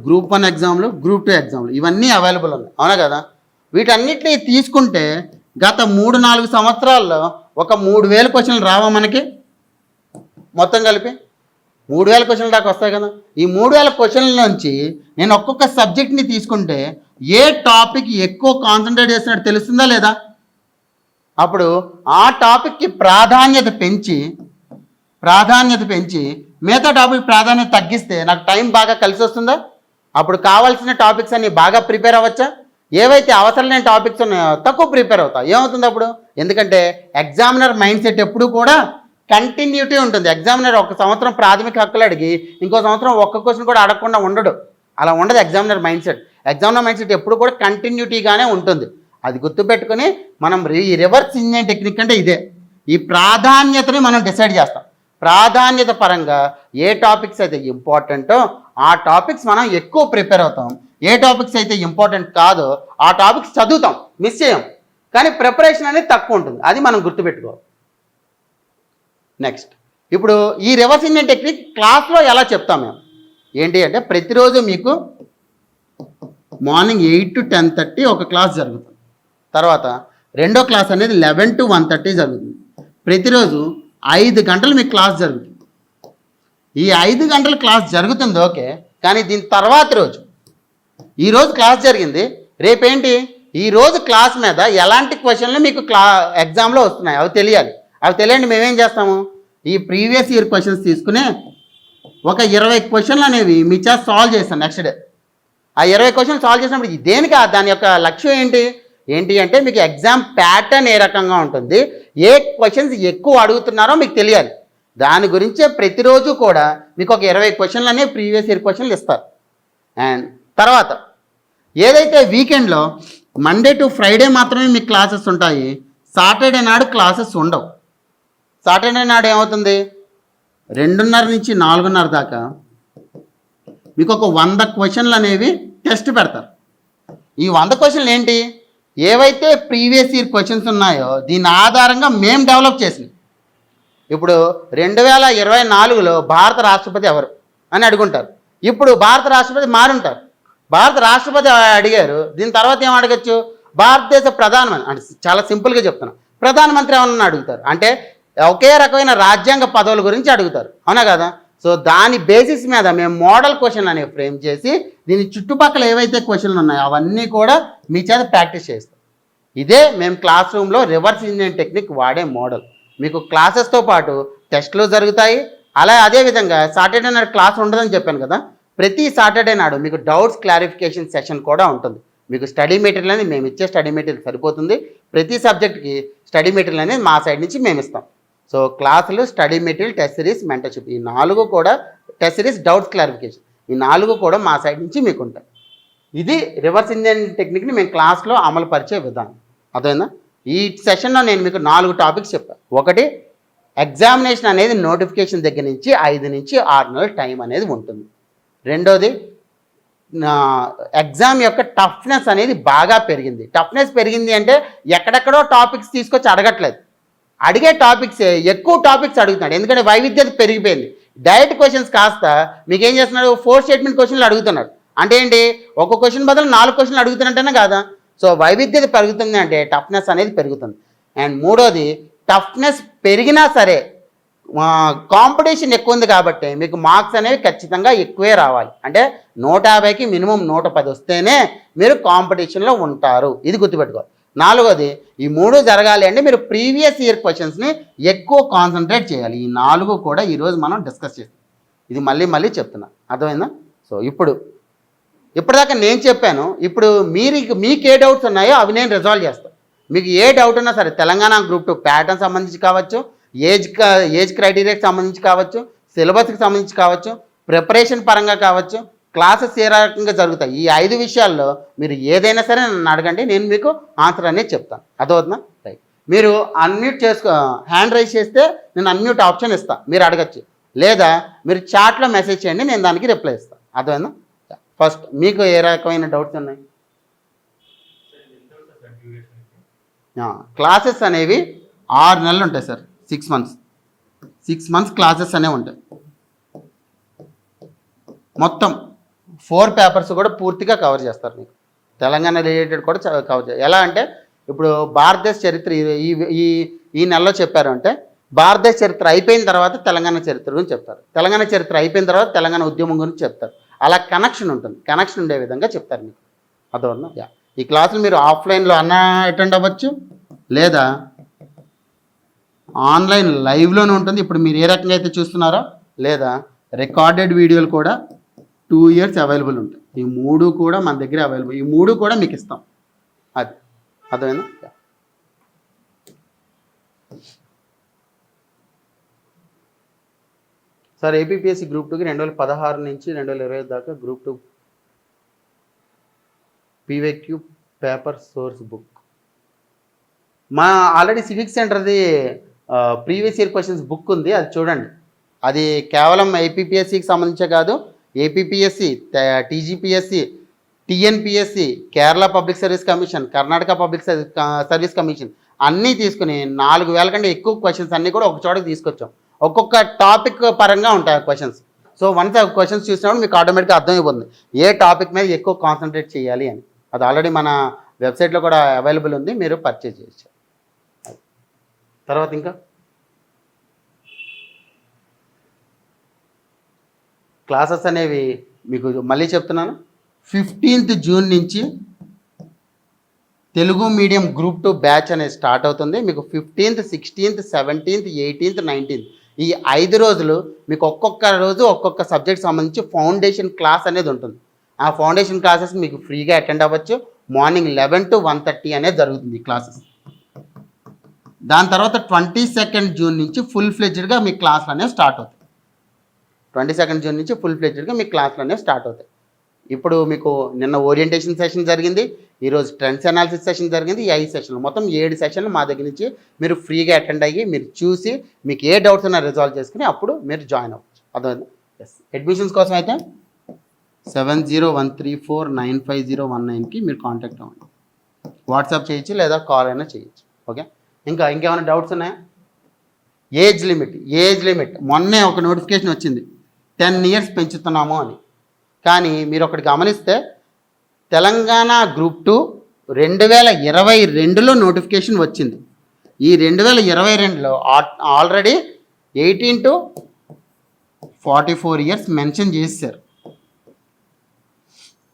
గ్రూప్ 1 ఎగ్జామ్లు, గ్రూప్ 2 ఎగ్జామ్లు, ఇవన్నీ అవైలబుల్ ఉన్నాయి. అవునా కదా? వీటన్నిటిని తీసుకుంటే గత 3-4 సంవత్సరాల్లో ఒక 3000 క్వశ్చన్లు రావా మనకి? మొత్తం కలిపి 3000 క్వశ్చన్లు దాకా వస్తాయి కదా. ఈ 3000 క్వశ్చన్ల నుంచి నేను ఒక్కొక్క సబ్జెక్ట్ని తీసుకుంటే ఏ టాపిక్ ఎక్కువ కాన్సన్ట్రేట్ చేస్తున్నట్టు తెలుస్తుందా లేదా? అప్పుడు ఆ టాపిక్కి ప్రాధాన్యత పెంచి మిగతా టాపిక్ ప్రాధాన్యత తగ్గిస్తే నాకు టైం బాగా కలిసి వస్తుందా? అప్పుడు కావాల్సిన టాపిక్స్ అన్ని బాగా ప్రిపేర్ అవ్వచ్చా? ఏవైతే అవసరం లేని టాపిక్స్ ఉన్నాయో తక్కువ ప్రిపేర్ అవుతా. ఏమవుతుంది అప్పుడు? ఎందుకంటే ఎగ్జామినర్ మైండ్ సెట్ ఎప్పుడు కూడా కంటిన్యూటీ ఉంటుంది. ఎగ్జామినర్ ఒక సంవత్సరం ప్రాథమిక హక్కులు అడిగి ఇంకో సంవత్సరం ఒక్క క్వశ్చన్ కూడా అడగకుండా ఉండడు. అలా ఉండదు examiner mind set. Examiner mind set ఎప్పుడు కూడా కంటిన్యూటీగానే ఉంటుంది. అది గుర్తుపెట్టుకుని మనం ఈ రివర్స్ ఇంజనీరింగ్ టెక్నిక్ అంటే ఇదే. ఈ ప్రాధాన్యతని మనం డిసైడ్ చేస్తాం. ప్రాధాన్యత పరంగా ఏ టాపిక్స్ అయితే ఇంపార్టెంటో ఆ టాపిక్స్ మనం ఎక్కువ ప్రిపేర్ అవుతాం. ఏ టాపిక్స్ అయితే ఇంపార్టెంట్ కాదో ఆ టాపిక్స్ చదువుతాం, మిస్ చేయం. కానీ ప్రిపరేషన్ అనేది తక్కువ ఉంటుంది. అది మనం గుర్తుపెట్టుకోవాలి. నెక్స్ట్, ఇప్పుడు ఈ రివర్స్ ఇంజనీరింగ్ టెక్నిక్ క్లాస్లో ఎలా చెప్తాం మేము ఏంటి అంటే, ప్రతిరోజు మీకు మార్నింగ్ 8 to 10:30 ఒక క్లాస్ జరుగుతుంది. తర్వాత రెండో క్లాస్ అనేది 11 to 1:30 జరుగుతుంది. ప్రతిరోజు 5 గంటలు మీకు క్లాస్ జరుగుతుంది. ఈ 5 గంటల క్లాస్ జరుగుతుంది ఓకే. కానీ దీని తర్వాత రోజు, ఈరోజు క్లాస్ జరిగింది, రేపేంటి, ఈరోజు క్లాస్ మీద ఎలాంటి క్వశ్చన్లు మీకు ఎగ్జామ్లో వస్తున్నాయి అవి తెలియాలి. అవి తెలియండి మేమేం చేస్తాము, ఈ ప్రీవియస్ ఇయర్ క్వశ్చన్స్ తీసుకుని ఒక 20 క్వశ్చన్లు అనేవి మీ చేత సాల్వ్ చేస్తాను నెక్స్ట్ డే. ఆ 20 క్వశ్చన్లు సాల్వ్ చేసినప్పుడు దేనికి దాని యొక్క లక్ష్యం ఏంటి అంటే మీకు ఎగ్జామ్ ప్యాటర్న్ ఏ రకంగా ఉంటుంది, ఏ క్వశ్చన్స్ ఎక్కువ అడుగుతున్నారో మీకు తెలియాలి. దాని గురించే ప్రతిరోజు కూడా మీకు ఒక 20 క్వశ్చన్లు అనేవి ప్రీవియస్ ఇయర్ క్వశ్చన్లు ఇస్తారు. అండ్ తర్వాత ఏదైతే వీకెండ్లో మండే టు ఫ్రైడే మాత్రమే మీకు క్లాసెస్ ఉంటాయి, సాటర్డే నాడు క్లాసెస్ ఉండవు. సాటర్డే నాడు ఏమవుతుంది, 2:30 నుంచి 4:30 దాకా మీకు ఒక 100 క్వశ్చన్లు అనేవి టెస్ట్ పెడతారు. ఈ 100 క్వశ్చన్లు ఏంటి, ఏవైతే ప్రీవియస్ ఇయర్ క్వశ్చన్స్ ఉన్నాయో దీని ఆధారంగా మేము డెవలప్ చేసినాయి. ఇప్పుడు 2024లో భారత రాష్ట్రపతి ఎవరు అని అడుగుంటారు. ఇప్పుడు భారత రాష్ట్రపతి మారుంటారు. భారత రాష్ట్రపతి అడిగారు, దీని తర్వాత ఏం అడగచ్చు, భారతదేశ ప్రధానమంత్రి అంటే చాలా సింపుల్గా చెప్తున్నాను, ప్రధానమంత్రి ఏమన్నా అడుగుతారు. అంటే ఒకే రకమైన రాజ్యాంగ పదవుల గురించి అడుగుతారు. అవునా కదా? సో దాని బేసిస్ మీద మేము మోడల్ క్వశ్చన్ అనేవి ఫ్రేమ్ చేసి దీని చుట్టుపక్కల ఏవైతే క్వశ్చన్లు ఉన్నాయో అవన్నీ కూడా మీ చేత ప్రాక్టీస్ చేస్తాం. ఇదే మేము క్లాస్ రూమ్లో రివర్స్ ఇంజనీరింగ్ టెక్నిక్ వాడే మోడల్. మీకు క్లాసెస్తో పాటు టెస్ట్లు జరుగుతాయి. అదేవిధంగా సాటర్డే నాడు క్లాస్ ఉండదని చెప్పాను కదా, ప్రతి సాటర్డే నాడు మీకు డౌట్స్ క్లారిఫికేషన్ సెషన్ కూడా ఉంటుంది. మీకు స్టడీ మెటీరియల్ అనేది మేము ఇచ్చే స్టడీ మెటీరియల్ సరిపోతుంది. ప్రతి సబ్జెక్ట్కి స్టడీ మెటీరియల్ అనేది మా సైడ్ నుంచి మేము ఇస్తాం. సో క్లాసులు, study material, test series, mentorship, ఈ 4 కూడా, టెస్ట్ సిరీస్, డౌట్స్ క్లారిఫికేషన్, ఈ 4 కూడా మా సైడ్ నుంచి మీకు ఉంటాయి. ఇది రివర్స్ ఇంజనీరింగ్ టెక్నిక్ని మేము క్లాస్లో అమలు పరిచే విధానం. అర్థమైందా? ఈ సెషన్లో నేను మీకు 4 టాపిక్స్ చెప్పాను. ఒకటి ఎగ్జామినేషన్ అనేది నోటిఫికేషన్ దగ్గర నుంచి 5 నుంచి 6 నెలల టైం అనేది ఉంటుంది. రెండోది ఎగ్జామ్ యొక్క టఫ్నెస్ అనేది బాగా పెరిగింది. టఫ్నెస్ పెరిగింది అంటే ఎక్కడెక్కడో టాపిక్స్ తీసుకొచ్చి అడగట్లేదు, అడిగే టాపిక్సే ఎక్కువ టాపిక్స్ అడుగుతున్నాడు. ఎందుకంటే వైవిధ్యత పెరిగిపోయింది. డైరెక్ట్ క్వశ్చన్స్ కాస్త మీకు ఏం చేస్తున్నాడు, 4 స్టేట్మెంట్ క్వశ్చన్లు అడుగుతున్నాడు. అంటే ఏంటి, ఒక క్వశ్చన్ బదులు 4 క్వశ్చన్లు అడుగుతున్నట్టేనే కాదా. సో వైవిధ్యత పెరుగుతుంది అంటే టఫ్నెస్ అనేది పెరుగుతుంది. అండ్ మూడోది, టఫ్నెస్ పెరిగినా సరే కాంపిటీషన్ ఎక్కువ ఉంది కాబట్టి మీకు మార్క్స్ అనేవి ఖచ్చితంగా ఎక్కువే రావాలి. అంటే 150కి మినిమం 110 వస్తేనే మీరు కాంపిటీషన్లో ఉంటారు. ఇది గుర్తుపెట్టుకోవాలి. నాలుగోది, ఈ 3 జరగాలి అంటే మీరు ప్రీవియస్ ఇయర్ క్వశ్చన్స్ని ఎక్కువ కాన్సన్ట్రేట్ చేయాలి. ఈ 4 కూడా ఈరోజు మనం డిస్కస్ చేస్తాం. ఇది మళ్ళీ మళ్ళీ చెప్తున్నా, అర్థమైందా. సో ఇప్పటిదాకా నేను చెప్పాను. ఇప్పుడు మీకు ఏ డౌట్స్ ఉన్నాయో అవి నేను రిజాల్వ్ చేస్తాను. మీకు ఏ డౌట్ ఉన్నా సరే, తెలంగాణ గ్రూప్ 2 ప్యాటర్న్ సంబంధించి కావచ్చు, ఏజ్ క్రైటీరియాకి సంబంధించి కావచ్చు, సిలబస్కి సంబంధించి కావచ్చు, ప్రిపరేషన్ పరంగా కావచ్చు, క్లాసెస్ ఏ రకంగా జరుగుతాయి, ఈ 5 విషయాల్లో మీరు ఏదైనా సరే నన్ను అడగండి, నేను మీకు ఆన్సర్ అనేది చెప్తాను. అర్థమవుతుందా. రైట్. మీరు అన్మ్యూట్ హ్యాండ్ రైజ్ చేస్తే నేను అన్మ్యూట్ ఆప్షన్ ఇస్తాను, మీరు అడగచ్చు. లేదా మీరు చాట్లో మెసేజ్ చేయండి, నేను దానికి రిప్లై ఇస్తాను. అర్థమైందా. ఫస్ట్ మీకు ఏ రకమైన డౌట్స్ ఉన్నాయి. క్లాసెస్ అనేవి 6 నెలలు ఉంటాయి సార్. 6 మంత్స్ క్లాసెస్ అనేవి ఉంటాయి. మొత్తం 4 పేపర్స్ కూడా పూర్తిగా కవర్ చేస్తారు. మీకు తెలంగాణ రిలేటెడ్ కూడా కవర్ చేస్తారు. ఎలా అంటే ఇప్పుడు భారతదేశ చరిత్ర ఈ నెలలో చెప్పారు అంటే భారతదేశ చరిత్ర అయిపోయిన తర్వాత తెలంగాణ చరిత్ర గురించి చెప్తారు. తెలంగాణ చరిత్ర అయిపోయిన తర్వాత తెలంగాణ ఉద్యమం గురించి చెప్తారు. అలా కనెక్షన్ ఉంటుంది. కనెక్షన్ ఉండే విధంగా చెప్తారు మీకు. అర్థమవుతుందా. ఈ క్లాసులు మీరు ఆఫ్లైన్లో అన్నా అటెండ్ అవ్వచ్చు, లేదా ఆన్లైన్ లైవ్లోనే ఉంటుంది. ఇప్పుడు మీరు ఏ రకంగా అయితే చూస్తున్నారో, లేదా రికార్డెడ్ వీడియోలు కూడా 2 ఇయర్స్ అవైలబుల్ ఉంటాయి. ఈ 3 కూడా మన దగ్గర అవైలబుల్. ఈ 3 కూడా మీకు ఇస్తాం. అది అర్థమైందా. సార్ ఏపీపీఎస్సీ గ్రూప్ 2కి 2016 నుంచి 2020 దాకా group 2 PYQ paper source book మా ఆల్రెడీ సివిక్స్ సెంటర్ది ప్రీవియస్ ఇయర్ క్వశ్చన్స్ బుక్ ఉంది, అది చూడండి. అది కేవలం ఏపీపీఎస్సీకి సంబంధించే కాదు, APPSC, TGPSC, TNPSC, Kerala public service commission, Karnataka public service commission అన్నీ తీసుకుని 4000 కంటే ఎక్కువ క్వశ్చన్స్ అన్నీ కూడా ఒక చోటకి తీసుకొచ్చాం. ఒక్కొక్క టాపిక్ పరంగా ఉంటాయి క్వశ్చన్స్. సో వన్స్ ఆ క్వశ్చన్స్ చూసినప్పుడు మీకు ఆటోమేటిక్గా అర్థమైపోతుంది ఏ టాపిక్ మీద ఎక్కువ కాన్సన్ట్రేట్ చేయాలి అని. అది ఆల్రెడీ మన వెబ్సైట్లో కూడా అవైలబుల్ ఉంది, మీరు పర్చేజ్ చేయొచ్చు. తర్వాత ఇంకా క్లాసెస్ అనేవి మీకు మళ్ళీ చెప్తున్నాను, 15th జూన్ నుంచి తెలుగు మీడియం గ్రూప్ 2 బ్యాచ్ అనేది స్టార్ట్ అవుతుంది. మీకు 15th, 16th, 17th, 18th, 19th ఈ 5 రోజులు మీకు ఒక్కొక్క రోజు ఒక్కొక్క సబ్జెక్ట్ సంబంధించి ఫౌండేషన్ క్లాస్ అనేది ఉంటుంది. ఆ ఫౌండేషన్ క్లాసెస్ మీకు ఫ్రీగా అటెండ్ అవ్వచ్చు. మార్నింగ్ 11 to 1:30 అనేది జరుగుతుంది క్లాసెస్. దాని తర్వాత 22nd జూన్ నుంచి ఫుల్ ఫ్లెడ్జ్డ్గా మీ క్లాసులు అనేవి స్టార్ట్ అవుతాయి. 22nd జూన్ నుంచి ఫుల్ ఫ్లెడ్జ్డ్గా మీ క్లాసులు అనేవి స్టార్ట్ అవుతాయి. ఇప్పుడు మీకు నిన్న ఓరియంటేషన్ సెషన్ జరిగింది, ఈరోజు ట్రెండ్స్ అనాలిసిస్ సెషన్ జరిగింది. ఈ 5 సెషన్లు మొత్తం 7 సెషన్లు మా దగ్గర నుంచి మీరు ఫ్రీగా అటెండ్ అయ్యి మీరు చూసి మీకు ఏ డౌట్స్ ఉన్నా రిజాల్వ్ చేసుకుని అప్పుడు మీరు జాయిన్ అవ్వచ్చు. అర్థమైంది. ఎస్, అడ్మిషన్స్ కోసం అయితే 7013495019కి మీరు కాంటాక్ట్ అవ్వండి. వాట్సాప్ చేయొచ్చు లేదా కాల్ అయినా చేయొచ్చు. ఓకే, ఇంకేమైనా డౌట్స్ ఉన్నాయా. ఏజ్ లిమిట్ మొన్నే ఒక నోటిఫికేషన్ వచ్చింది, 10 years పెంచుతున్నాము అని. కానీ మీరు ఒకటి గమనిస్తే తెలంగాణ గ్రూప్ 2 2022లో నోటిఫికేషన్ వచ్చింది. ఈ 2022లో ఆల్రెడీ 18 to 44 years మెన్షన్ చేశారు.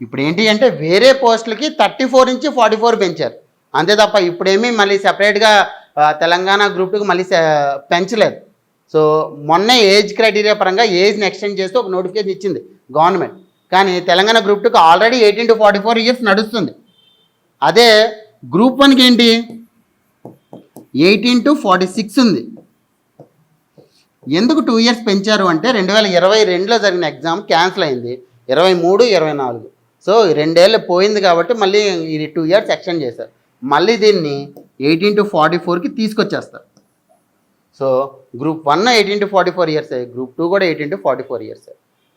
ఇప్పుడు ఏంటి అంటే వేరే పోస్టులకి 34 నుంచి 44 పెంచారు అంతే తప్ప ఇప్పుడేమీ మళ్ళీ సెపరేట్గా తెలంగాణ గ్రూప్ 2కి మళ్ళీ పెంచలేదు. సో మొన్నే ఏజ్ క్రైటీరియా పరంగా ఏజ్ని ఎక్స్టెండ్ చేస్తూ ఒక నోటిఫికేషన్ ఇచ్చింది గవర్నమెంట్. కానీ తెలంగాణ గ్రూప్ 2కి ఆల్రెడీ 18 to 44 years నడుస్తుంది. అదే గ్రూప్ 1కి ఏంటి 18 to 46 ఉంది. ఎందుకు 2 years పెంచారు అంటే 2022లో జరిగిన ఎగ్జామ్ క్యాన్సిల్ అయింది, 23, 24. సో 2 ఏళ్ళు పోయింది కాబట్టి మళ్ళీ ఇది 2 years ఎక్స్టెండ్ చేశారు. మళ్ళీ దీన్ని 18 to 44కి తీసుకొచ్చేస్తారు. So group 1 18 to 44 years, group 2 కూడా 18 to 44 years,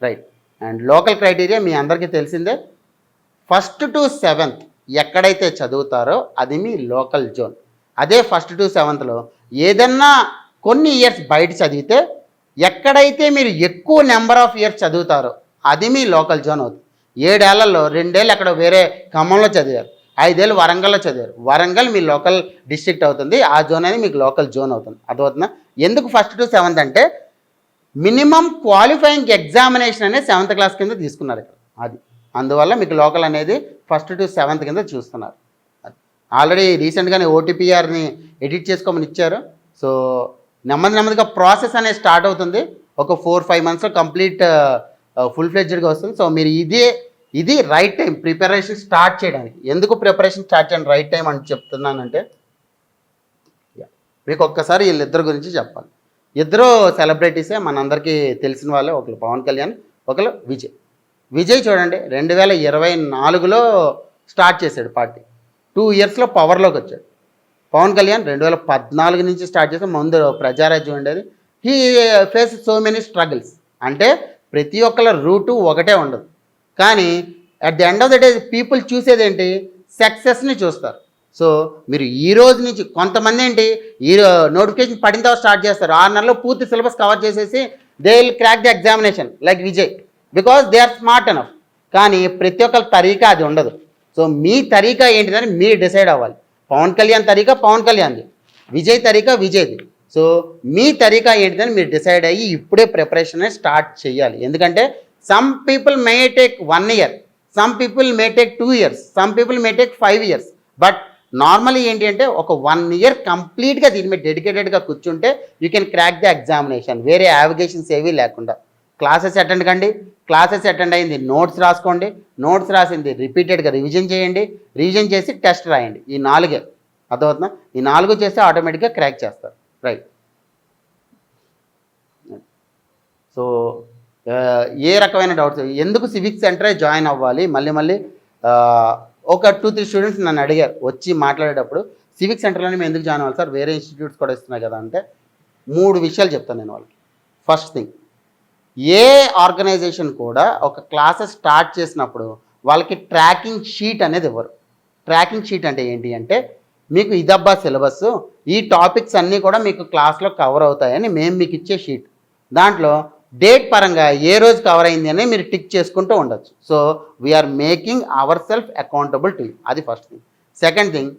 right. And local criteria మీ అందరికీ తెలిసిందే. 1st to 7th ఎక్కడైతే చదువుతారో అది మీ లోకల్ జోన్. అదే 1st to 7thలో ఏదన్నా కొన్ని ఇయర్స్ బయట చదివితే ఎక్కడైతే మీరు ఎక్కువ నెంబర్ ఆఫ్ ఇయర్స్ చదువుతారో అది మీ లోకల్ జోన్ అవుతుంది. 7 ఏళ్లలో 2 ఏళ్ళు అక్కడ వేరే ఖమ్మంలో చదివారు, 5 ఏళ్ళు వరంగల్లో చదివారు, వరంగల్ మీ లోకల్ డిస్ట్రిక్ట్ అవుతుంది, ఆ జోన్ అనేది మీకు లోకల్ జోన్ అవుతుంది. అర్థమవుతుందా? ఎందుకు 1st to 7th అంటే మినిమం క్వాలిఫైయింగ్ ఎగ్జామినేషన్ అనేది 7th క్లాస్ కింద తీసుకున్నారు ఇక్కడ. అది అందువల్ల మీకు లోకల్ అనేది 1st to 7th కింద చూస్తున్నారు. ఆల్రెడీ రీసెంట్గానే ఓటీపీఆర్ని ఎడిట్ చేసుకోమని ఇచ్చారు. సో నెమ్మదిగా ప్రాసెస్ అనేది స్టార్ట్ అవుతుంది. ఒక 4-5 monthsలో కంప్లీట్ ఫుల్ ఫ్లెడ్జ్డ్గా వస్తుంది. సో మీరు ఇది రైట్ టైం ప్రిపరేషన్ స్టార్ట్ చేయడానికి. ఎందుకు ప్రిపరేషన్ స్టార్ట్ చేయడానికి రైట్ టైం అని చెప్తున్నానంటే మీకు ఒక్కసారి వీళ్ళిద్దరి గురించి చెప్పాలి. ఇద్దరు సెలబ్రిటీసే, మనందరికీ తెలిసిన వాళ్ళే. ఒకరు పవన్ కళ్యాణ్, ఒకరు విజయ్. విజయ్ చూడండి 2024లో స్టార్ట్ చేశాడు పార్టీ, 2 yearsలో పవర్లోకి వచ్చాడు. పవన్ కళ్యాణ్ 2014 నుంచి స్టార్ట్ చేస్తే ముందు ప్రజారాజ్యం ఉండేది. He face so many struggles. అంటే ప్రతి ఒక్కళ్ళ రూటు ఒకటే ఉండదు, కానీ at the end of the day people చూసేది ఏంటి? సక్సెస్ని చూస్తారు. సో మీరు ఈ రోజు నుంచి కొంతమంది ఏంటి, ఈ నోటిఫికేషన్ పడిన తర్వాత స్టార్ట్ చేస్తారు, 6 నెలల్లో పూర్తి సిలబస్ కవర్ చేసేసి they will crack the examination like Vijay, because they are smart enough. కానీ ప్రతి ఒక్కరి తరీకా అది ఉండదు. సో మీ తరీకా ఏంటిదని మీరు డిసైడ్ అవ్వాలి. పవన్ కళ్యాణ్ తరీకా పవన్ కళ్యాణ్ది, విజయ్ తరీకా విజయ్ది. సో మీ తరీకా ఏంటిదని మీరు డిసైడ్ అయ్యి ఇప్పుడే ప్రిపరేషన్ స్టార్ట్ చేయాలి. ఎందుకంటే some people may take 1 year, some people may take 2 years, some people may take 5 years. But normally ఏంటి అంటే ఒక 1 year కంప్లీట్గా దీని మీద డెడికేటెడ్గా కూర్చుంటే you can crack the examination, వేరే యావిగేషన్స్ ఏవీ లేకుండా. క్లాసెస్ అటెండ్ కండి, క్లాసెస్ అటెండ్ అయింది నోట్స్ రాసుకోండి, నోట్స్ రాసింది రిపీటెడ్గా రివిజన్ చేయండి, రివిజన్ చేసి టెస్ట్ రాయండి. ఈ 4 అర్థమవుతుందా? ఈ 4 చేస్తే ఆటోమేటిక్గా క్రాక్ చేస్తారు, రైట్. సో ఏ రకమైన డౌట్స్, ఎందుకు సివిక్స్ సెంటరే జాయిన్ అవ్వాలి? మళ్ళీ ఒక 2-3 స్టూడెంట్స్ నన్ను అడిగారు వచ్చి మాట్లాడేటప్పుడు, సివిక్స్ సెంటర్లోనే మేము ఎందుకు జాయిన్ అవ్వాలి సార్, వేరే ఇన్స్టిట్యూట్స్ కూడా ఇస్తున్నాయి కదా అంటే 3 విషయాలు చెప్తాను నేను వాళ్ళకి. ఫస్ట్ థింగ్, ఏ ఆర్గనైజేషన్ కూడా ఒక క్లాసెస్ స్టార్ట్ చేసినప్పుడు వాళ్ళకి ట్రాకింగ్ షీట్ అనేది ఇవ్వరు. ట్రాకింగ్ షీట్ అంటే ఏంటి అంటే, మీకు ఇదబ్బా సిలబస్, ఈ టాపిక్స్ అన్నీ కూడా మీకు క్లాస్లో కవర్ అవుతాయని మేము మీకు ఇచ్చే షీట్. దాంట్లో డేట్ పరంగా ఏ రోజు కవర్ అయింది అని మీరు టిక్ చేసుకుంటూ ఉండొచ్చు. So we are making our self accountable to you, అది ఫస్ట్ థింగ్. సెకండ్ థింగ్,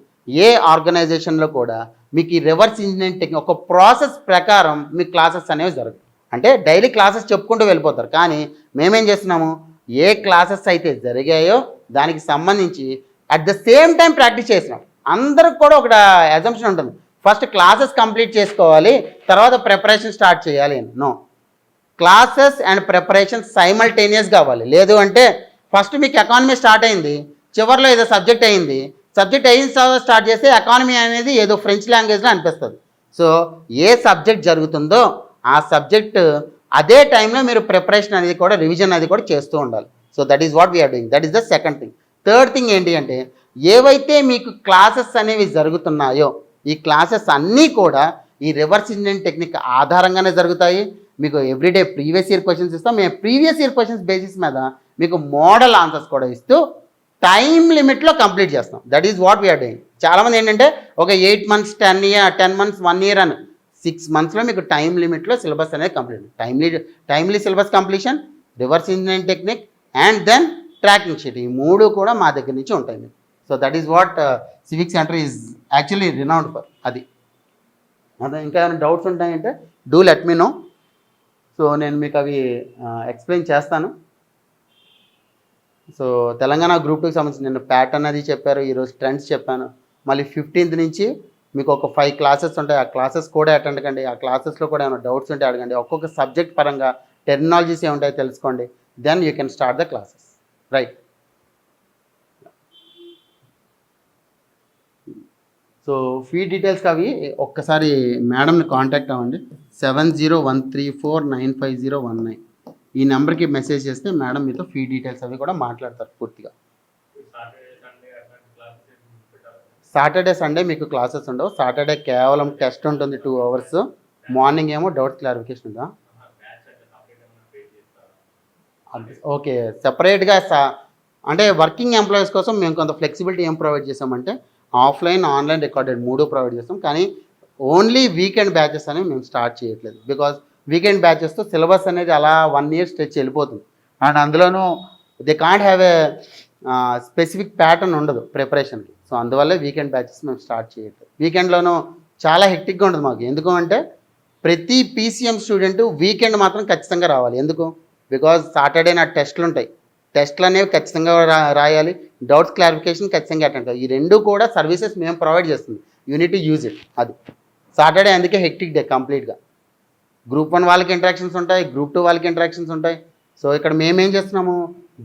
ఏ ఆర్గనైజేషన్లో కూడా మీకు ఈ రివర్స్ ఇంజనీరింగ్ టెక్నిక్ ఒక ప్రాసెస్ ప్రకారం మీ క్లాసెస్ అనేవి జరుగుతాయి. అంటే డైలీ క్లాసెస్ చెప్పుకుంటూ వెళ్ళిపోతారు, కానీ మేమేం చేస్తున్నాము, ఏ క్లాసెస్ అయితే జరిగాయో దానికి సంబంధించి at the same time practice చేసినాం. అందరికి కూడా ఒక అజంప్షన్ ఉంటుంది, ఫస్ట్ క్లాసెస్ కంప్లీట్ చేసుకోవాలి తర్వాత ప్రిపరేషన్ స్టార్ట్ చేయాలి అని. No, classes and preparation simultaneous కావాలి. లేదు అంటే ఫస్ట్ మీకు ఎకానమీ స్టార్ట్ అయింది, చివరిలో ఏదో సబ్జెక్ట్ అయింది, సబ్జెక్ట్ అయిన తర్వాత స్టార్ట్ చేస్తే ఎకానమీ అనేది ఏదో ఫ్రెంచ్ లాంగ్వేజ్లో అనిపిస్తుంది. సో ఏ సబ్జెక్ట్ జరుగుతుందో ఆ సబ్జెక్ట్ అదే టైంలో మీరు ప్రిపరేషన్ అనేది కూడా రివిజన్ అనేది కూడా చేస్తూ ఉండాలి. So that is what we are doing, that is the second thing. Third thing ఏంటి అంటే, ఏవైతే మీకు క్లాసెస్ అనేవి జరుగుతున్నాయో ఈ క్లాసెస్ అన్నీ కూడా ఈ రివర్స్ ఇంజనీరింగ్ టెక్నిక్ ఆధారంగానే జరుగుతాయి. మీకు ఎవ్రీడే ప్రీవియస్ ఇయర్ క్వశ్చన్స్ ఇస్తాం, మేము ప్రీవియస్ ఇయర్ క్వశ్చన్స్ బేసిస్ మీద మీకు మోడల్ ఆన్సర్స్ కూడా ఇస్తూ టైం లిమిట్లో కంప్లీట్ చేస్తాం. That is what we are doing. చాలామంది ఏంటంటే ఒక 8 months 10 months 1 year అని, 6 monthsలో మీకు టైం లిమిట్లో సిలబస్ అనేది complete. Timely syllabus completion, reverse engineering technique and then tracking sheet, ఈ 3 కూడా మా దగ్గర నుంచి ఉంటాయి మీకు. So that is what Civic Centre is actually renowned for. అది అదే. ఇంకా ఏమైనా డౌట్స్ ఉంటాయంటే డూ లెట్ మీ నో. సో నేను మీకు అవి ఎక్స్ప్లెయిన్ చేస్తాను. సో తెలంగాణ గ్రూప్ 2కి సంబంధించి నేను ప్యాటర్న్ అది చెప్పారు, ఈరోజు ట్రెండ్స్ చెప్పాను. మళ్ళీ 15th నుంచి మీకు ఒక 5 classes ఉంటాయి, ఆ క్లాసెస్ కూడా అటెండ్ కండి. ఆ క్లాసెస్లో కూడా ఏమైనా డౌట్స్ ఉంటే అడగండి. ఒక్కొక్క సబ్జెక్ట్ పరంగా టెర్మినాలజీస్ ఏముంటాయో తెలుసుకోండి. Then you can start the classes, right. So fee డీటెయిల్స్కి అవి ఒక్కసారి మేడంని కాంటాక్ట్ అవ్వండి. 7013495019 ఈ నెంబర్కి మెసేజ్ చేస్తే మేడం మీతో ఫీ డీటెయిల్స్ అవి కూడా మాట్లాడతారు పూర్తిగా. సాటర్డే సండే మీకు క్లాసెస్ ఉండవు. సాటర్డే కేవలం టెస్ట్ ఉంటుంది 2 hours. మార్నింగ్ ఏమో డౌట్ క్లారిఫికేషన్ ఉందా? ఓకే, సెపరేట్గా అంటే వర్కింగ్ ఎంప్లాయీస్ కోసం మేము కొంత ఫ్లెక్సిబిలిటీ ఏం ప్రొవైడ్ చేసామంటే ఆఫ్లైన్ ఆన్లైన్ రికార్డెడ్ 3 ప్రొవైడ్ చేస్తాం. కానీ ఓన్లీ వీకెండ్ బ్యాచెస్ అనేవి మేము స్టార్ట్ చేయట్లేదు. బికాజ్ వీకెండ్ బ్యాచెస్తో సిలబస్ అనేది అలా 1 ఇయర్ స్ట్రెచ్ వెళ్ళిపోతుంది. అండ్ అందులోనూ they can't have a specific pattern ఉండదు ప్రిపరేషన్కి. సో అందువల్ల వీకెండ్ బ్యాచెస్ మేము స్టార్ట్ చేయట్లేదు. వీకెండ్లోనూ చాలా హెక్టిక్గా ఉంటుంది మాకు. ఎందుకు అంటే ప్రతి పీసీఎం స్టూడెంట్ వీకెండ్ మాత్రం ఖచ్చితంగా రావాలి. ఎందుకు? బికాజ్ సాటర్డే నా టెస్ట్లు ఉంటాయి. టెస్ట్లు అనేవి ఖచ్చితంగా రాయాలి. డౌట్స్ క్లారిఫికేషన్ ఖచ్చితంగా అటెండ్ కావాలి. ఈ రెండు కూడా సర్వీసెస్ మేము ప్రొవైడ్ చేస్తుంది. Unit to use it. అది సాటర్డే అందుకే హెక్టిక్ డే కంప్లీట్గా. గ్రూప్ 1 వాళ్ళకి ఇంటరాక్షన్స్ ఉంటాయి, గ్రూప్ 2 వాళ్ళకి ఇంటరాక్షన్స్ ఉంటాయి. సో ఇక్కడ మేమేం చేస్తున్నాము,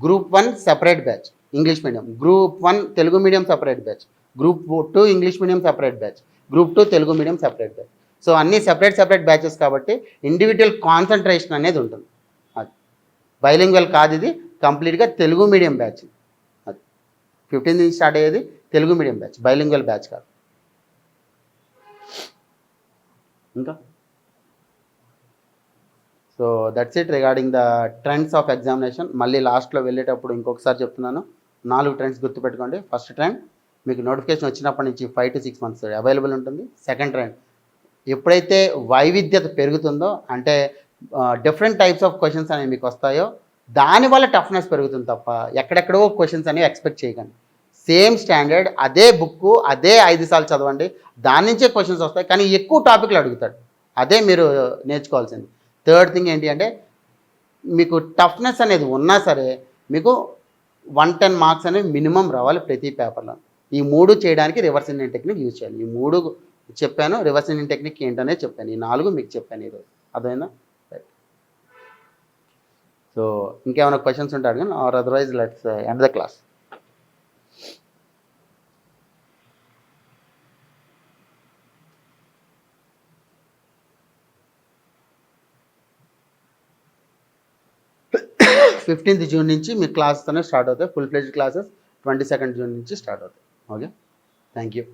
group 1 separate batch English medium, group 1 Telugu medium separate batch, group 2 English medium separate batch, group 2 Telugu medium separate batch. So అన్నీ సెపరేట్ బ్యాచెస్ కాబట్టి ఇండివిజువల్ కాన్సన్ట్రేషన్ అనేది ఉంటుంది. అది బైలింగ్వల్ కాదు, ఇది కంప్లీట్గా తెలుగు మీడియం బ్యాచ్. అది 15 నుంచి స్టార్ట్ అయ్యేది Telugu medium batch, bilingual batch కాదు. ఇంకా so that's it regarding the trends of examination. మళ్ళీ లాస్ట్లో వెళ్ళేటప్పుడు ఇంకొకసారి చెప్తున్నాను, 4 ట్రెండ్స్ గుర్తుపెట్టుకోండి. ఫస్ట్ ట్రెండ్ మీకు నోటిఫికేషన్ వచ్చినప్పటి నుంచి 5 to 6 months అవైలబుల్ ఉంటుంది. సెకండ్ ట్రెండ్ ఎప్పుడైతే వైవిధ్యత పెరుగుతుందో, అంటే డిఫరెంట్ టైప్స్ ఆఫ్ క్వశ్చన్స్ అనేవి మీకు వస్తాయో దానివల్ల టఫ్నెస్ పెరుగుతుంది తప్ప ఎక్కడెక్కడో క్వశ్చన్స్ అనేవి ఎక్స్పెక్ట్ చేయకండి. సేమ్ స్టాండర్డ్ అదే బుక్ అదే 5 సార్లు చదవండి, దాని నుంచే క్వశ్చన్స్ వస్తాయి, కానీ ఎక్కువ టాపిక్లు అడుగుతాడు. అదే మీరు నేర్చుకోవాల్సింది. థర్డ్ థింగ్ ఏంటి అంటే మీకు టఫ్నెస్ అనేది ఉన్నా సరే మీకు 110 మార్క్స్ అనేవి మినిమం రావాలి ప్రతి పేపర్లో. ఈ 3 చేయడానికి రివర్స్ ఇంజిన్ టెక్నిక్ యూజ్ చేయాలి. ఈ 3 చెప్పాను, రివర్స్ ఇంజిన్ టెక్నిక్ ఏంటనే చెప్పాను. ఈ 4 మీకు చెప్పాను ఈరోజు. అర్థమైందా? రైట్. సో ఇంకేమైనా క్వశ్చన్స్ ఉంటే అడగండి, or otherwise let's end the class. June 15 నుంచి మీ క్లాసెస్ అనేవి స్టార్ట్ అవుతాయి. ఫుల్ ఫ్లెడ్జ్డ్ క్లాసెస్ 22 June నుంచి స్టార్ట్ అవుతాయి. Okay, thank you.